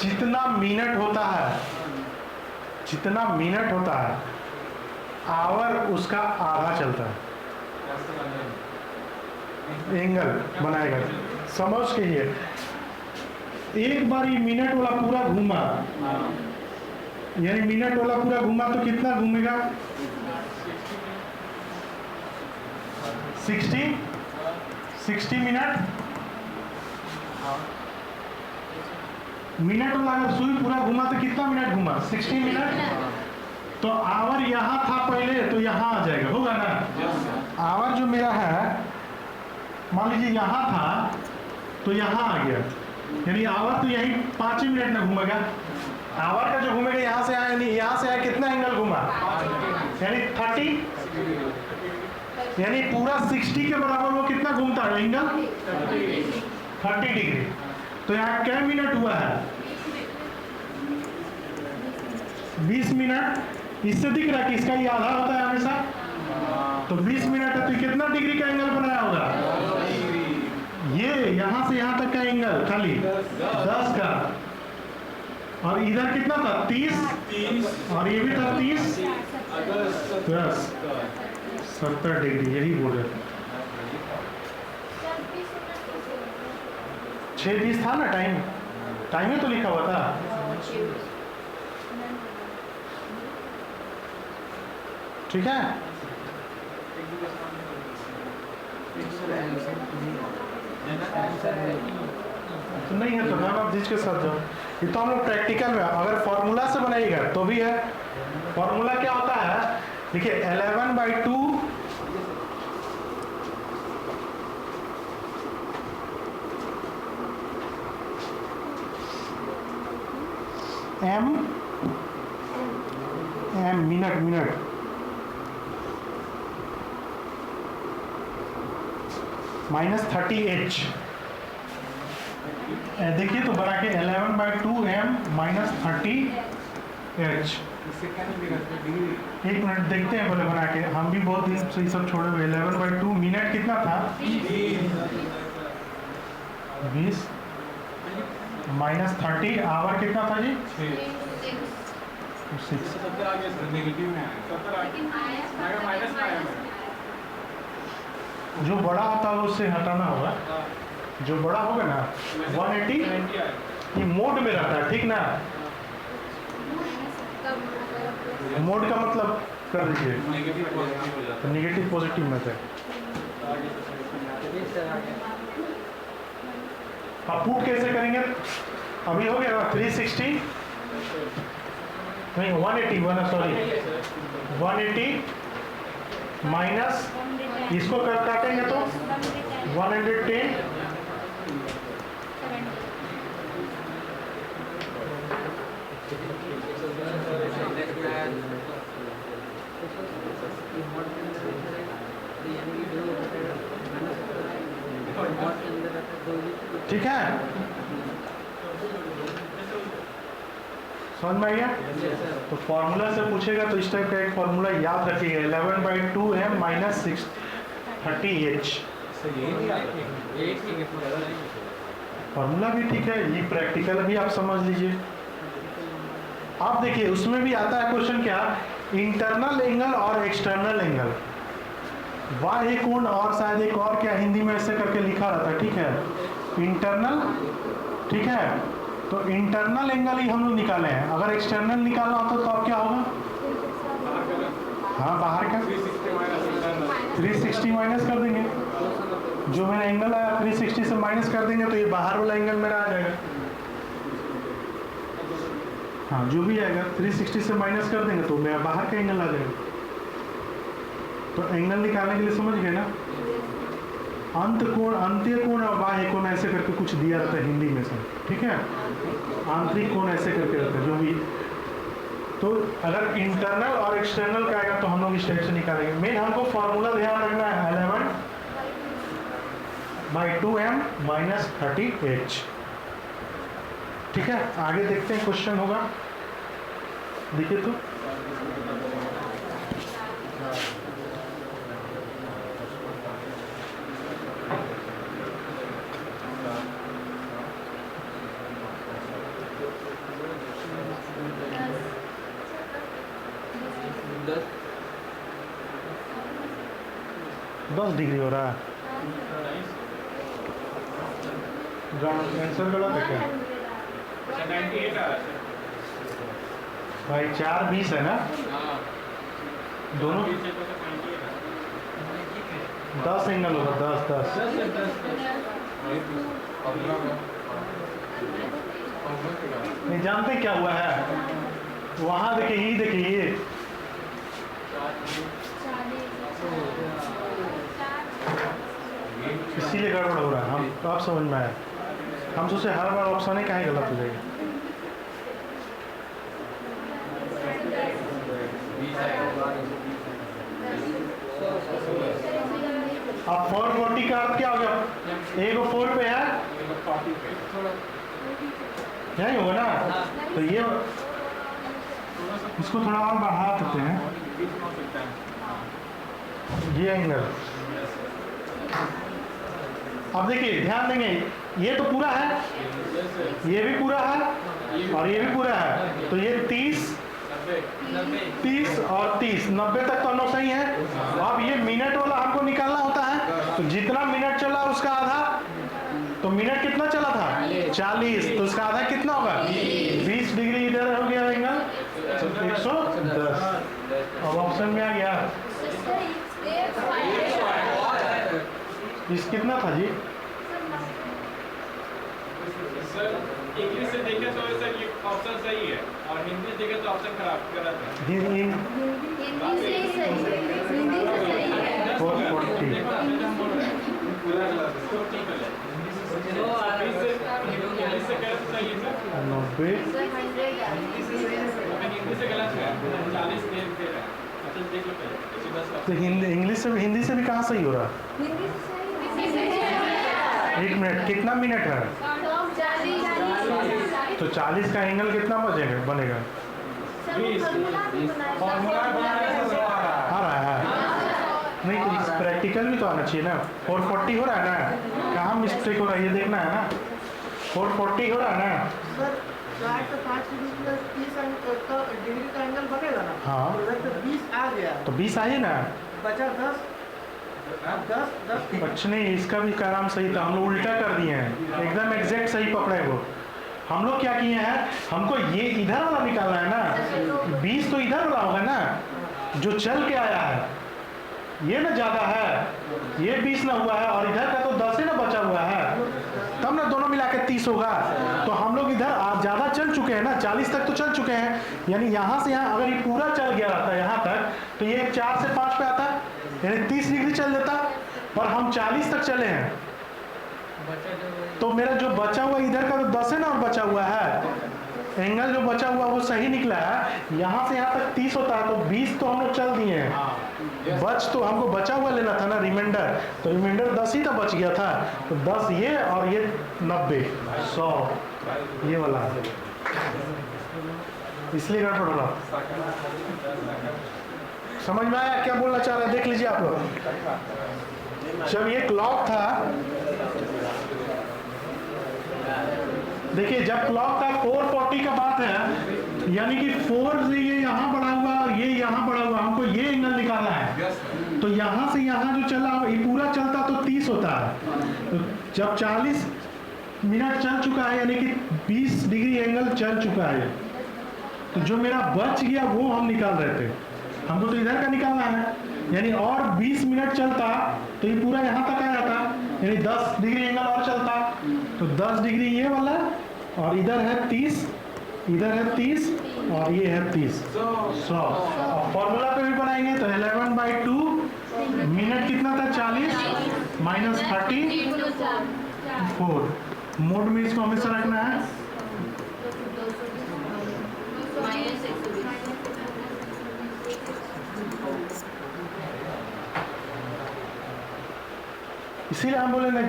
जितना मिनट होता है, जितना मिनट होता है, आवर उसका आधा चलता है। एंगल बनाएगा, समझ के ये एक बार ये मिनट वाला पूरा घूमा, यानी मिनट वाला पूरा घूमा तो कितना घूमेगा? 60 मिनट। मिनट वाला अगर सुई पूरा घूमा तो कितना मिनट घूमा? 60 मिनट। तो आवर यहाँ था पहले, तो यहाँ आ जाएगा, होगा ना। आवर जो मेरा है, मान लीजिए यहाँ था तो यहाँ आ गया, यानी आवर तो यही 5 मिनट में घूमेगा। आवर का जो घूमेगा यहाँ से आया, नहीं यहाँ से आया, कितना एंगल घूमा? यानी 30, यानी पूरा 60 के बराबर वो कितना घूमता है एंगल? 30 डिग्री। तो यहाँ क्या मिनट हुआ है? 20 मिनट। इससे दिख रहा है कि इसका ये आधा होता है हमेशा, तो 20 मिनट है, तो कितना डिग्री का एंगल बनाया होगा? ये यहाँ से यहाँ तक का एंगल खाली 10 का, और इधर कितना था? 30, और ये भी था 30, 10, 70 डिग्री। यही बोल रहे 6:20 था ना टाइम ही तो लिखा हुआ था। ठीक है, तो नहीं है तो मैम आप जिसके साथ जाओ। ये तो हम लोग प्रैक्टिकल में, अगर फॉर्मूला से बनाइएगा तो भी है। फॉर्मूला क्या होता है? देखिए 11/2 m मिनट -30h। देखिए तो बना के 11/2m -30h। इससे क्या निकलेगा इसमें डिग्री? एक मिनट देखते हैं पहले बना के, हम भी बहुत दिन से ये सब छोड़े हुए। 11/2 मिनट कितना था? 20 -30 आवर कितना था जी? 6। सत्तर आ गया सर, नेगेटिव में आया। 70 आ गया, माइनस में आया मेरा। जो बड़ा होता है उससे हटाना होगा, जो बड़ा होगा ना 180 ये मोड में रहता है, ठीक ना? मोड का मतलब कर दीजिए, नेगेटिव पॉजिटिव हो जाता तो नेगेटिव पॉजिटिव में से आप पुट कैसे करेंगे? अभी हो गया 360 नहीं 180 सॉरी 180 माइनस इसको काटेंगे तो 110 ठीक है, समझ में आ गया? तो फॉर्मूला से पूछेगा तो इस टाइप का एक फॉर्मूला याद रखिएगा, 11/2m -630h। फॉर्मूला भी ठीक है, ये प्रैक्टिकल भी आप समझ लीजिए। आप देखिए उसमें भी आता है क्वेश्चन क्या, इंटरनल एंगल और एक्सटर्नल एंगल, बाह्य कोण और शायद एक और क्या हिंदी में ऐसे करके लिखा रहता है, ठीक है, इंटरनल, ठीक है। तो इंटरनल एंगल ही हम लोग निकाले हैं, अगर एक्सटर्नल निकालना होता तो अब क्या होगा? हाँ बाहर का 360 माइनस कर देंगे, जो मेरा एंगल आया 360 से माइनस कर देंगे तो ये बाहर वाला एंगल मेरा आ जाएगा। हाँ जो भी आएगा 360 से माइनस कर देंगे तो मेरा बाहर का एंगल आ जाएगा। तो एंगल निकालने के लिए समझ गए ना, अंत कोण, अंत्य कोण और बाह्य कोण ऐसे करके कुछ दिया रहता है हिंदी में से, ठीक है, आंतरिक कोण ऐसे करके रहता है जो भी। तो अगर इंटरनल और एक्सटर्नल का आएगा तो हम लोग इस टाइप से निकालेंगे। मेन हमको फॉर्मूला ध्यान रखना है 11/2m -30h, ठीक है। आगे देखते हैं क्वेश्चन होगा, देखिए तो दस डिग्री हो रहा है, आंसर गलत है क्या? 98 आ रहा है भाई 4:20 है ना, दोनों 10 एंगल होगा, 10 नहीं जानते क्या हुआ है वहाँ, देखिए ये देखिए ये इसीलिए गड़बड़ हो रहा है। हम आप समझ में आया, हम सोचे हर बार ऑप्शन ही कहीं गलत हो जाएगा। अब 440 का अर्थ क्या हो गया? एक 4 पे है, यही होगा ना, तो ये इसको थोड़ा और बढ़ा देते हैं, ये एंगल। अब देखिए ध्यान देंगे, ये तो पूरा है, ये भी पूरा है और ये भी पूरा है, तो ये 30 और 30 90 तक तो हम लोग सही है। अब ये मिनट वाला हमको निकालना होता है, तो जितना मिनट चला उसका आधा, तो मिनट कितना चला था 40, तो उसका आधा कितना होगा 20 डिग्री इधर हो गया एंगल, तो 110। अब ऑप्शन में आ गया इस कितना था जी? सर इंग्लिश से देखें तो सर ये ऑप्शन सही है और हिंदी से देखें तो ऑप्शन खराब गलत है। हिंदी से ही सही है, हिंदी से सही है। 440 पूरा गलत है, तो ठीक है। इंग्लिश से गलत सही है सर, 90 हिंदी से गलत है, 40 दे रहा है। अच्छा देख लो पहले, 10 तो हिंदी इंग्लिश से हिंदी से भी कहाँ सही हो रहा है? हिंदी से सही है। 1 मिनट कितना मिनट है? तो 40 का एंगल कितना बनेगा? फॉर्मूला बनाने से सब आ रहा है। आ रहा है नहीं तो प्रैक्टिकल भी तो आना चाहिए ना। 440 हो रहा है ना, कहाँ मिस्टेक हो रहा है ये देखना है ना। 440 हो रहा है ना। सर 5 डिग्री का एंगल बनेगा ना। हाँ। तो 20 आ गया तो 20 आइए ना, बचा 10। अब 10 कुछ नहीं, इसका भी काम सही था, हम लोग उल्टा कर दिए हैं, एकदम एग्जैक्ट सही पकड़े वो। हम लोग क्या किए हैं, हमको ये इधर वाला निकालना है ना, 20 तो इधर वाला होगा ना जो चल के आया है, ये ना ज़्यादा है, ये 20 ना हुआ है और इधर का तो 10 ही ना बचा हुआ है, तब ना दोनों मिला के 30 होगा। तो हम लोग इधर ज़्यादा चल चुके हैं ना, 40 तक तो चल चुके हैं, यानी यहाँ से यहाँ अगर ये पूरा चल गया रहता यहाँ तक तो ये 4 से 5 पे आता, यानी 30 डिग्री चल देता, और हम 40 तक चले हैं, तो मेरा जो बचा हुआ इधर का तो 10 है ना और बचा हुआ है, एंगल जो बचा हुआ वो सही निकला है। यहाँ से यहाँ तक 30 होता है, तो 20 तो हम लोग चल दिए हैं, बच तो हमको बचा हुआ लेना था ना रिमाइंडर, तो रिमाइंडर 10 ही तो बच गया था, तो 10 ये और ये 90 100 ये वाला, इसलिए गड़बड़ हो रहा। समझ में आया क्या बोलना चाह रहे हैं? देख लीजिए आप लोग, जब ये क्लॉक था, देखिए जब क्लॉक था 440 का बात है, यानी कि 4 से ये यहाँ बढ़ा हुआ और ये यहाँ बढ़ा हुआ, हमको ये एंगल निकालना है, तो यहाँ से यहाँ जो चला ये पूरा चलता तो 30 होता है, तो जब 40 मिनट चल चुका है यानी कि 20 डिग्री एंगल चल चुका है, तो जो मेरा बच गया वो हम निकाल रहे थे, हमको तो इधर का निकालना है, यानी और 20 मिनट चलता तो ये पूरा यहाँ तक आ जाता, यानी 10 डिग्री एंगल और चलता, तो 10 डिग्री ये वाला और इधर है 30, इधर है 30 और ये है 30, 100। फॉर्मूला पे भी बनाएंगे तो 11/2 मिनट कितना था 40 माइनस 34, मोड में इसको हमेशा रखना है। इसीलिए हम बोले ना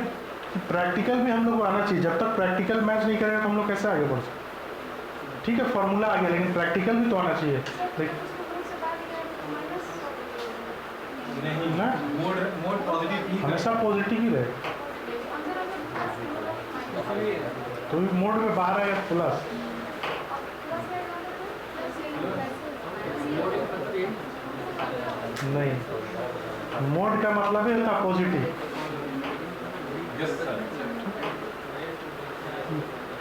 प्रैक्टिकल भी हम लोग को आना चाहिए, जब तक प्रैक्टिकल मैच नहीं करेगा तो हम लोग कैसे आगे बढ़ सकते। ठीक है फॉर्मूला आ गया, लेकिन प्रैक्टिकल भी तो आना चाहिए नहीं ना, मोड पॉजिटिव हमेशा पॉजिटिव ही रहे, तो भी मोड में बाहर आएगा प्लस। नहीं, मोड का मतलब ही होता पॉजिटिव।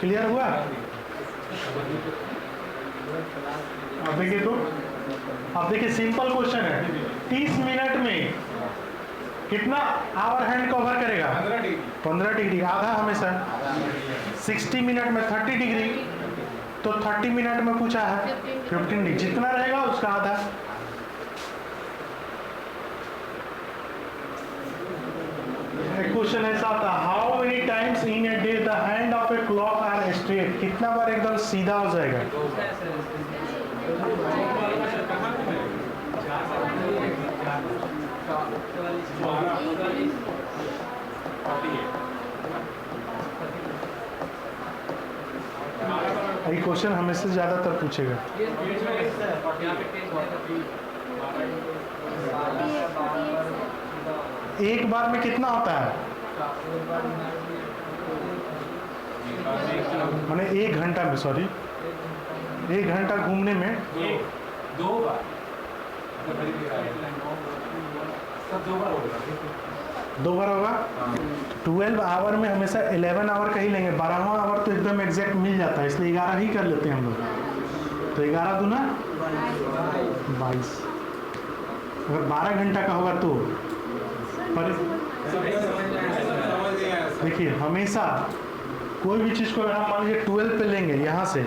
क्लियर हुआ? अब देखिए तो, अब देखिए सिंपल क्वेश्चन है, 30 मिनट में कितना आवर हैंड कवर करेगा? 15 डिग्री, आधा हमेशा। 60 मिनट में 30 डिग्री, तो 30 मिनट में पूछा है 15 डिग्री, जितना रहेगा उसका आधा। क्वेश्चन ऐसा था, how many times in a day the hand of a clock are straight, कितना बार एकदम सीधा हो जाएगा? ये क्वेश्चन हमें से ज्यादातर पूछेगा। एक बार में कितना होता है? माने 1 घंटा में, सॉरी 1 घंटा घूमने में 2 बार 2 बार होगा। 12 आवर में हमेशा 11 आवर का ही लेंगे, 12वां आवर तो एकदम एग्जैक्ट मिल जाता है, इसलिए 11 ही कर लेते हैं हम लोग। तो 11 दूना 22, अगर 12 घंटा का होगा तो पर देखिए हमेशा कोई भी चीज़ को अगर हम मान लीजिए 12 पे लेंगे, यहाँ से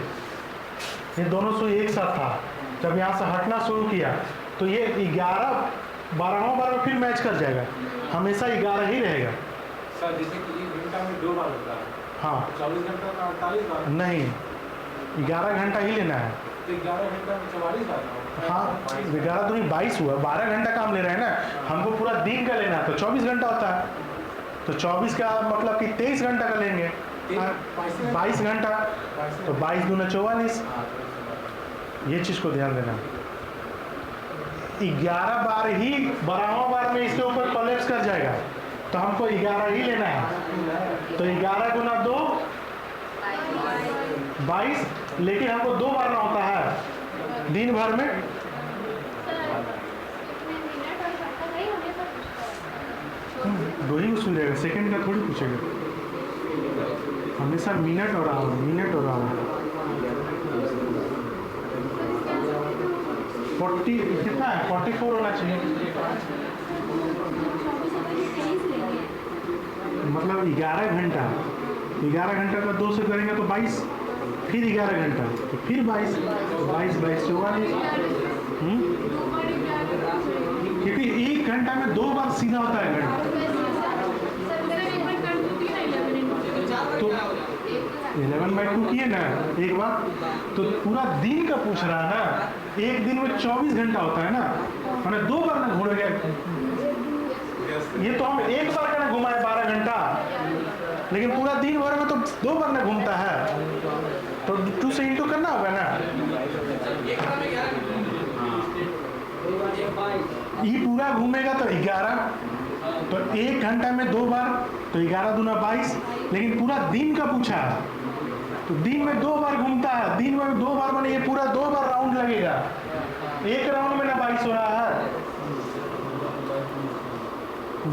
ये दोनों सुई एक साथ था, जब यहाँ से हटना शुरू किया तो ये 12वां बार में फिर मैच कर जाएगा, हमेशा 11 ही रहेगा। सर जैसे कि 1 घंटा में 2 बार होता है, हाँ 24 घंटा में 48 बार, नहीं 11 घंटा ही लेना है। तो 11 घंटा में 44 बार। हाँ 11 दूनी 22 हुआ, 12 घंटा काम ले रहे हैं ना, हमको पूरा दिन का लेना है तो 24 घंटा होता है। तो 24 का मतलब कि 23 घंटा का लेंगे, 22 घंटा, तो 22 दूना 44। ये चीज़ को ध्यान देना। 11 बार ही 12वां बार में इसके ऊपर कोलैप्स कर जाएगा, तो हमको 11 ही लेना है। तो 11 गुना 2 22, लेकिन हमको 2 बार ना होता है दिन भर में। दो ही उसमें जाएगा, सेकंड का थोड़ी पूछेगा, हमेशा मिनट और आवर, मिनट और आवर। 40 कितना है, 44 होना चाहिए, मतलब 11 घंटा। 11 घंटा का 2 से करेंगे तो 22, फिर 11 घंटा, तो फिर 22, 22 44। क्योंकि 1 घंटा में 2 बार सीधा होता है घंटा। तो 11/2 किए ना एक बार, तो पूरा दिन का पूछ रहा है ना। एक दिन में 24 घंटा होता है ना, मैंने 2 बार ना घूम गया। ये तो हम एक बार का ना घुमाए 12 घंटा, लेकिन पूरा दिन भर में तो 2 बार ना घूमता है, तो 2 से इंटू करना होगा ना। ये पूरा घूमेगा तो 11, तो 1 घंटा में 2 बार, तो 11 दूना 22, लेकिन पूरा दिन का पूछा है, तो दिन में 2 बार घूमता है। दिन में 2 बार माने ये पूरा 2 बार राउंड लगेगा, एक राउंड में ना 22 हो रहा है,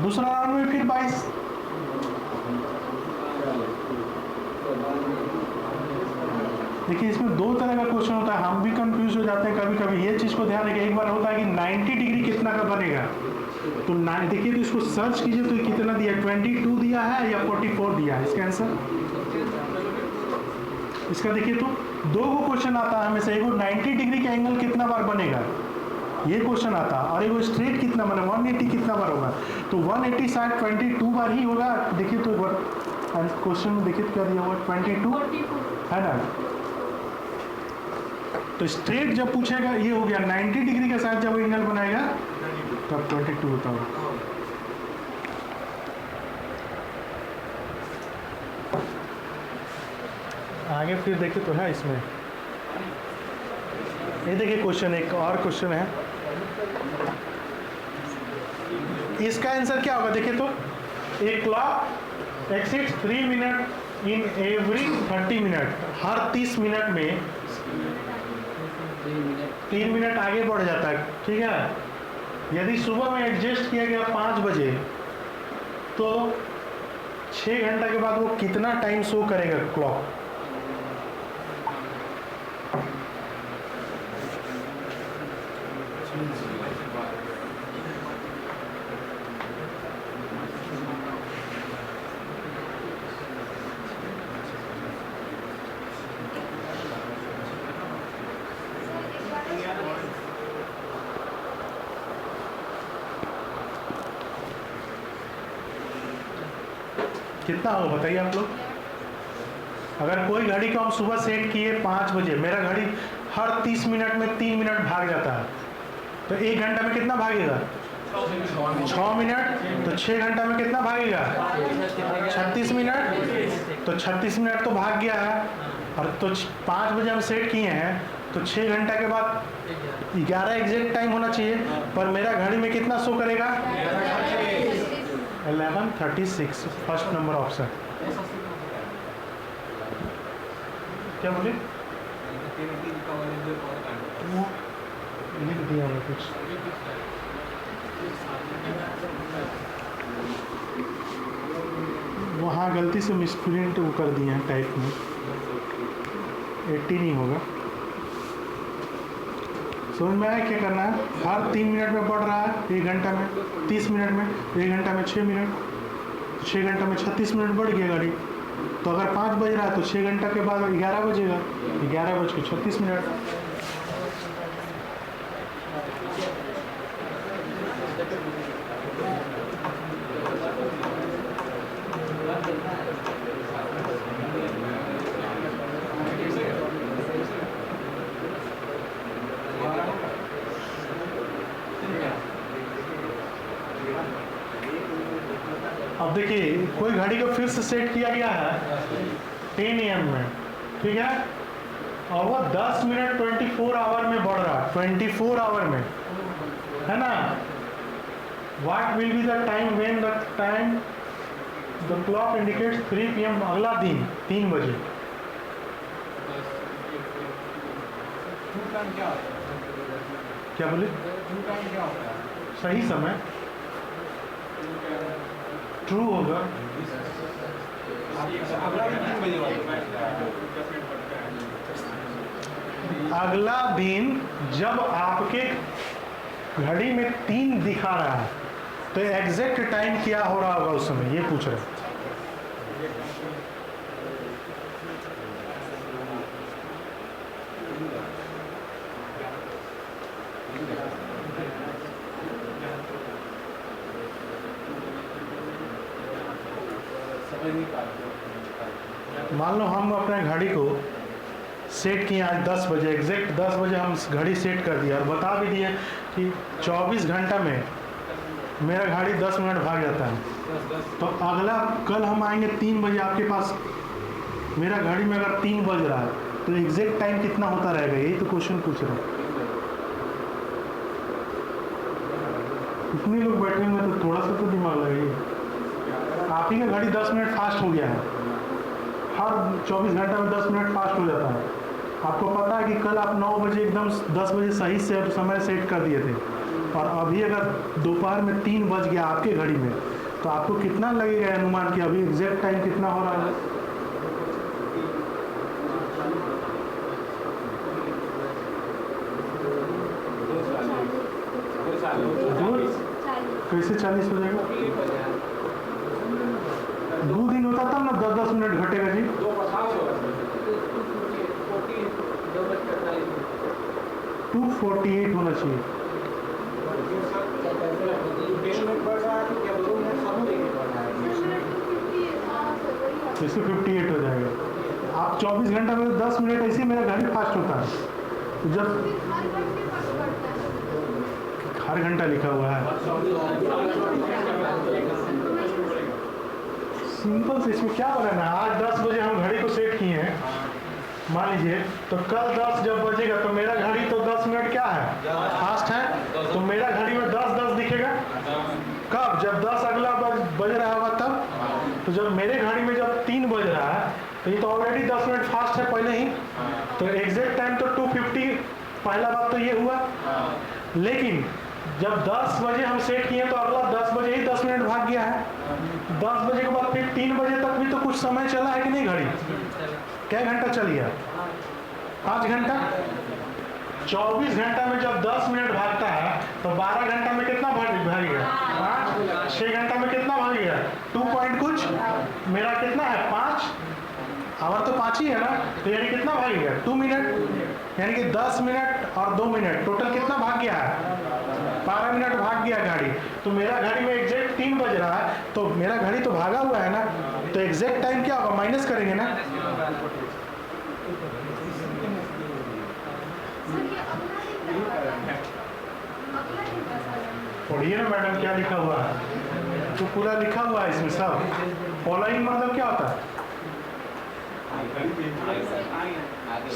दूसरा राउंड में फिर 22। देखिए इसमें 2 तरह का क्वेश्चन होता है, हम भी कंफ्यूज हो जाते हैं कभी कभी। ये चीज़ को ध्यान रखिए, एक बार होता है कि 90 डिग्री कितना का बनेगा, तो देखिए, तो इसको सर्च कीजिए तो कितना दिया, 22 दिया है या 44 दिया है इसका आंसर। इसका देखिए तो 2 को क्वेश्चन आता है हमेशा, एक 90 डिग्री का एंगल कितना बार बनेगा ये क्वेश्चन आता है, और एक स्ट्रेट कितना बने 180 कितना बार होगा, तो 180 शायद 22 बार ही होगा। देखिए तो एक बार क्वेश्चन में देखिए क्या दिया हुआ, 22 है ना। तो स्ट्रेट जब पूछेगा ये हो गया 90 डिग्री के साथ जब एंगल बनाएगा तब 22 होता होगा। आगे फिर देखिए तो है इसमें, ये देखिए क्वेश्चन, एक और क्वेश्चन है, इसका आंसर क्या होगा देखिए तो, एक clock exits 3 minute in every 30 minute, हर 30 मिनट में 3 मिनट आगे बढ़ जाता है, ठीक है। यदि सुबह में एडजस्ट किया गया 5 बजे, तो 6 घंटा के बाद वो कितना टाइम शो करेगा क्लॉक। कितना होगा बताइए आप लोग। अगर कोई घड़ी को हम सुबह सेट किए 5 बजे, मेरा घड़ी हर 30 मिनट में 3 मिनट भाग जाता है, तो 1 घंटा में कितना भागेगा 6 मिनट, तो 6 घंटा में कितना भागेगा 36 मिनट, तो 36 मिनट तो भाग गया है। और तो 5 बजे हम सेट किए हैं, तो 6 घंटा के बाद 11 एग्जैक्ट टाइम होना चाहिए, पर मेरा घड़ी में कितना शो करेगा 11:36, फर्स्ट नंबर ऑप्शन। क्या बोले, लिख दिया मैं कुछ, वहाँ गलती से मिसप्रिंट वो कर दिए हैं टाइप में, 80 नहीं होगा। समझ में आया क्या करना है। हर 3 मिनट में बढ़ रहा है, 1 घंटा में 30 मिनट में, 1 घंटा में 6 मिनट, 6 घंटा में 36 मिनट बढ़ गया गाड़ी। तो अगर 5 बज रहा है तो 6 घंटा के बाद 11 बजेगा, 11:36 मिनट। अब देखिए कोई घड़ी को फिर से सेट किया गया है 10 AM में, ठीक है, और वो 10 मिनट 24 आवर में बढ़ रहा है, 24 आवर में, है ना। What will be the time when the clock indicates 3 PM अगला दिन 3 बजे। ट्रू टाइम क्या होता है? क्या बोले? ट्रू टाइम क्या होता है? सही समय ट्रू होगा। अगला भी 3 बजे वाला अगला दिन जब आपके घड़ी में 3 दिखा रहा है तो एग्जैक्ट टाइम क्या हो रहा होगा उस समय, ये पूछ रहे हैं। मान लो हम अपने घड़ी को सेट किए आज 10 बजे, एग्जैक्ट 10 बजे हम घड़ी सेट कर दिया और बता भी दिए कि 24 घंटा में मेरा घड़ी 10 मिनट भाग जाता है। तो अगला कल हम आएंगे 3 बजे आपके पास, मेरा घड़ी में अगर 3 बज रहा है तो एग्जैक्ट टाइम कितना होता रहेगा, यही तो क्वेश्चन पूछ रहे हैं। इतने लोग बैठे हुए तो थोड़ा सा तो दिमाग लगाइए। आप ही का घड़ी 10 मिनट फास्ट हो गया है, हर 24 घंटा में 10 मिनट फास्ट हो जाता है। आपको पता है कि कल आप 9 बजे एकदम 10 बजे सही से समय सेट कर दिए थे, और अभी अगर दोपहर में 3 बज गया आपके घड़ी में तो आपको कितना लगेगा अनुमान कि अभी एग्जैक्ट टाइम कितना हो रहा है? कैसे 40 हो जाएगा? 2 दिन होता तब ना 10-10 मिनट घटेगा जी। 2:48 होना चाहिए। इससे 58 हो जाएगा। आप 24 घंटा में 10 मिनट ऐसे मेरा घड़ी फास्ट होता है। तो जब हर घंटा लिखा हुआ है, सिंपल से इसमें क्या बनाना है। आज 10 बजे हम घड़ी को सेट किए हैं, मान लीजिए, तो कल 10 जब बजेगा तो मेरा घड़ी तो 10 मिनट क्या है, फास्ट है, तो मेरा घड़ी में 10-10 दिखेगा। कब? जब 10 अगला बज रहा होगा तब। तो जब मेरे घड़ी में जब 3 बज रहा है तो ये तो ऑलरेडी 10 मिनट फास्ट है पहले ही, तो एग्जैक्ट टाइम तो 2:50। पहला बात तो ये हुआ। लेकिन जब 10 बजे हम सेट किए तो अगला 10 बजे ही 10 मिनट भाग गया है। 10 बजे के बाद फिर 3 बजे तक भी तो कुछ समय चला है कि नहीं घड़ी? क्या घंटा चल गया? 5 घंटा। 24 घंटा में जब 10 मिनट भागता है तो 12 घंटा में कितना भाग गया? 5। 6 घंटा में कितना भाग गया? 2 पॉइंट कुछ। मेरा कितना है? 5 आवर तो 5 ही है ना, तो यानी कितना भाग गया? 2 मिनट। यानी कि 10 मिनट और 2 मिनट टोटल कितना भाग गया है? 12 मिनट भाग गया गाड़ी। तो मेरा घड़ी में एग्जैक्ट 3 बज रहा है, तो मेरा घड़ी तो भागा हुआ है ना, तो एग्जैक्ट टाइम क्या होगा? माइनस करेंगे ना। पढ़िए ना मैडम क्या लिखा हुआ है, तो पूरा लिखा हुआ है इसमें सब। फॉलोइंग मतलब क्या होता है?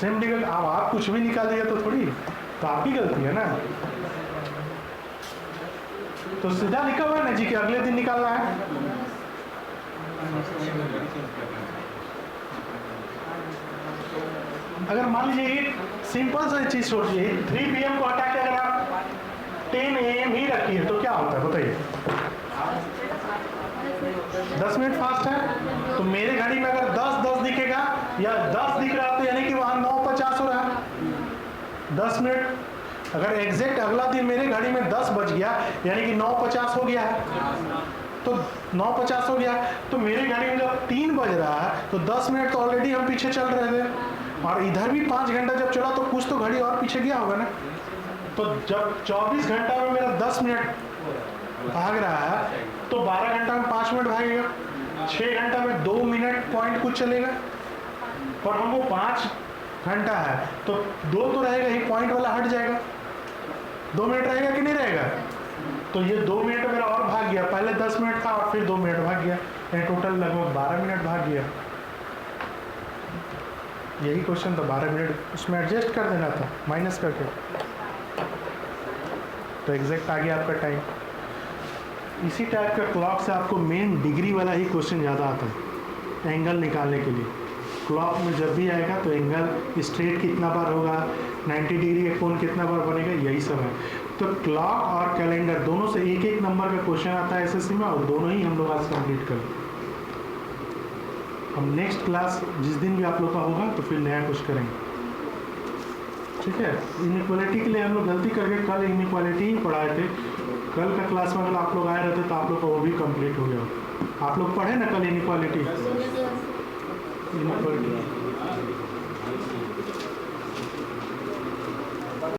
Same degree. अब आप कुछ भी निकाल दिया तो थोड़ी, तो आपकी गलती है ना। तो सीधा लिखा हुआ है ना जी कि अगले दिन निकालना है। अगर मान लीजिए सिंपल सा चीज सोचिए, 3 PM को हटा के अगर आप 10 AM ही रखिए तो क्या होता है बताइए? 10 मिनट फास्ट है, तो मेरे घड़ी में अगर 10-10 दिखेगा या 10 दिख रहा तो यानी कि वहां 9:50 हो रहा है। 10 मिनट अगर एग्जैक्ट अगला दिन मेरे घड़ी में 10 बज गया यानी कि 9:50 हो गया है, तो 9:50 हो गया, तो मेरे घड़ी में जब 3 बज रहा है तो 10 मिनट तो ऑलरेडी हम पीछे चल रहे थे, और इधर भी 5 घंटा जब चला तो कुछ तो घड़ी और पीछे गया होगा ना। तो जब 24 घंटा में मेरा 10 मिनट भाग रहा है तो 12 घंटा में 5 मिनट भागेगा, 6 घंटा में 2 मिनट पॉइंट कुछ चलेगा, और हमको 5 घंटा है तो 2 तो रहेगा ही, पॉइंट वाला हट जाएगा। 2 मिनट रहेगा कि नहीं रहेगा? तो ये 2 मिनट मेरा और भाग गया, पहले 10 मिनट था और फिर 2 मिनट भाग गया, यानी टोटल लगभग 12 मिनट भाग गया। यही क्वेश्चन था, 12 मिनट उसमें एडजस्ट कर देना था माइनस करके, तो एग्जैक्ट आ गया आपका टाइम। इसी टाइप का क्लॉक से आपको मेन डिग्री वाला ही क्वेश्चन ज़्यादा आता है एंगल निकालने के लिए। क्लॉक में जब भी आएगा तो एंगल स्ट्रेट कितना बार होगा, 90 डिग्री का कोण कितना बार बनेगा, यही सब है। तो क्लॉक और कैलेंडर दोनों से एक एक नंबर का क्वेश्चन आता है एसएससी में, और दोनों ही हम लोग आज कंप्लीट करें। हम नेक्स्ट क्लास जिस दिन भी आप लोग का होगा तो फिर नया कुछ करेंगे, ठीक है। इनइक्वालिटी के लिए हम लोग गलती करके कल इनइक्वालिटी ही पढ़ाए थे। कल का क्लास में अगर आप लोग आए रहते तो आप लोग का वो भी कंप्लीट हो गया। आप लोग पढ़े ना कल इनइक्वालिटी।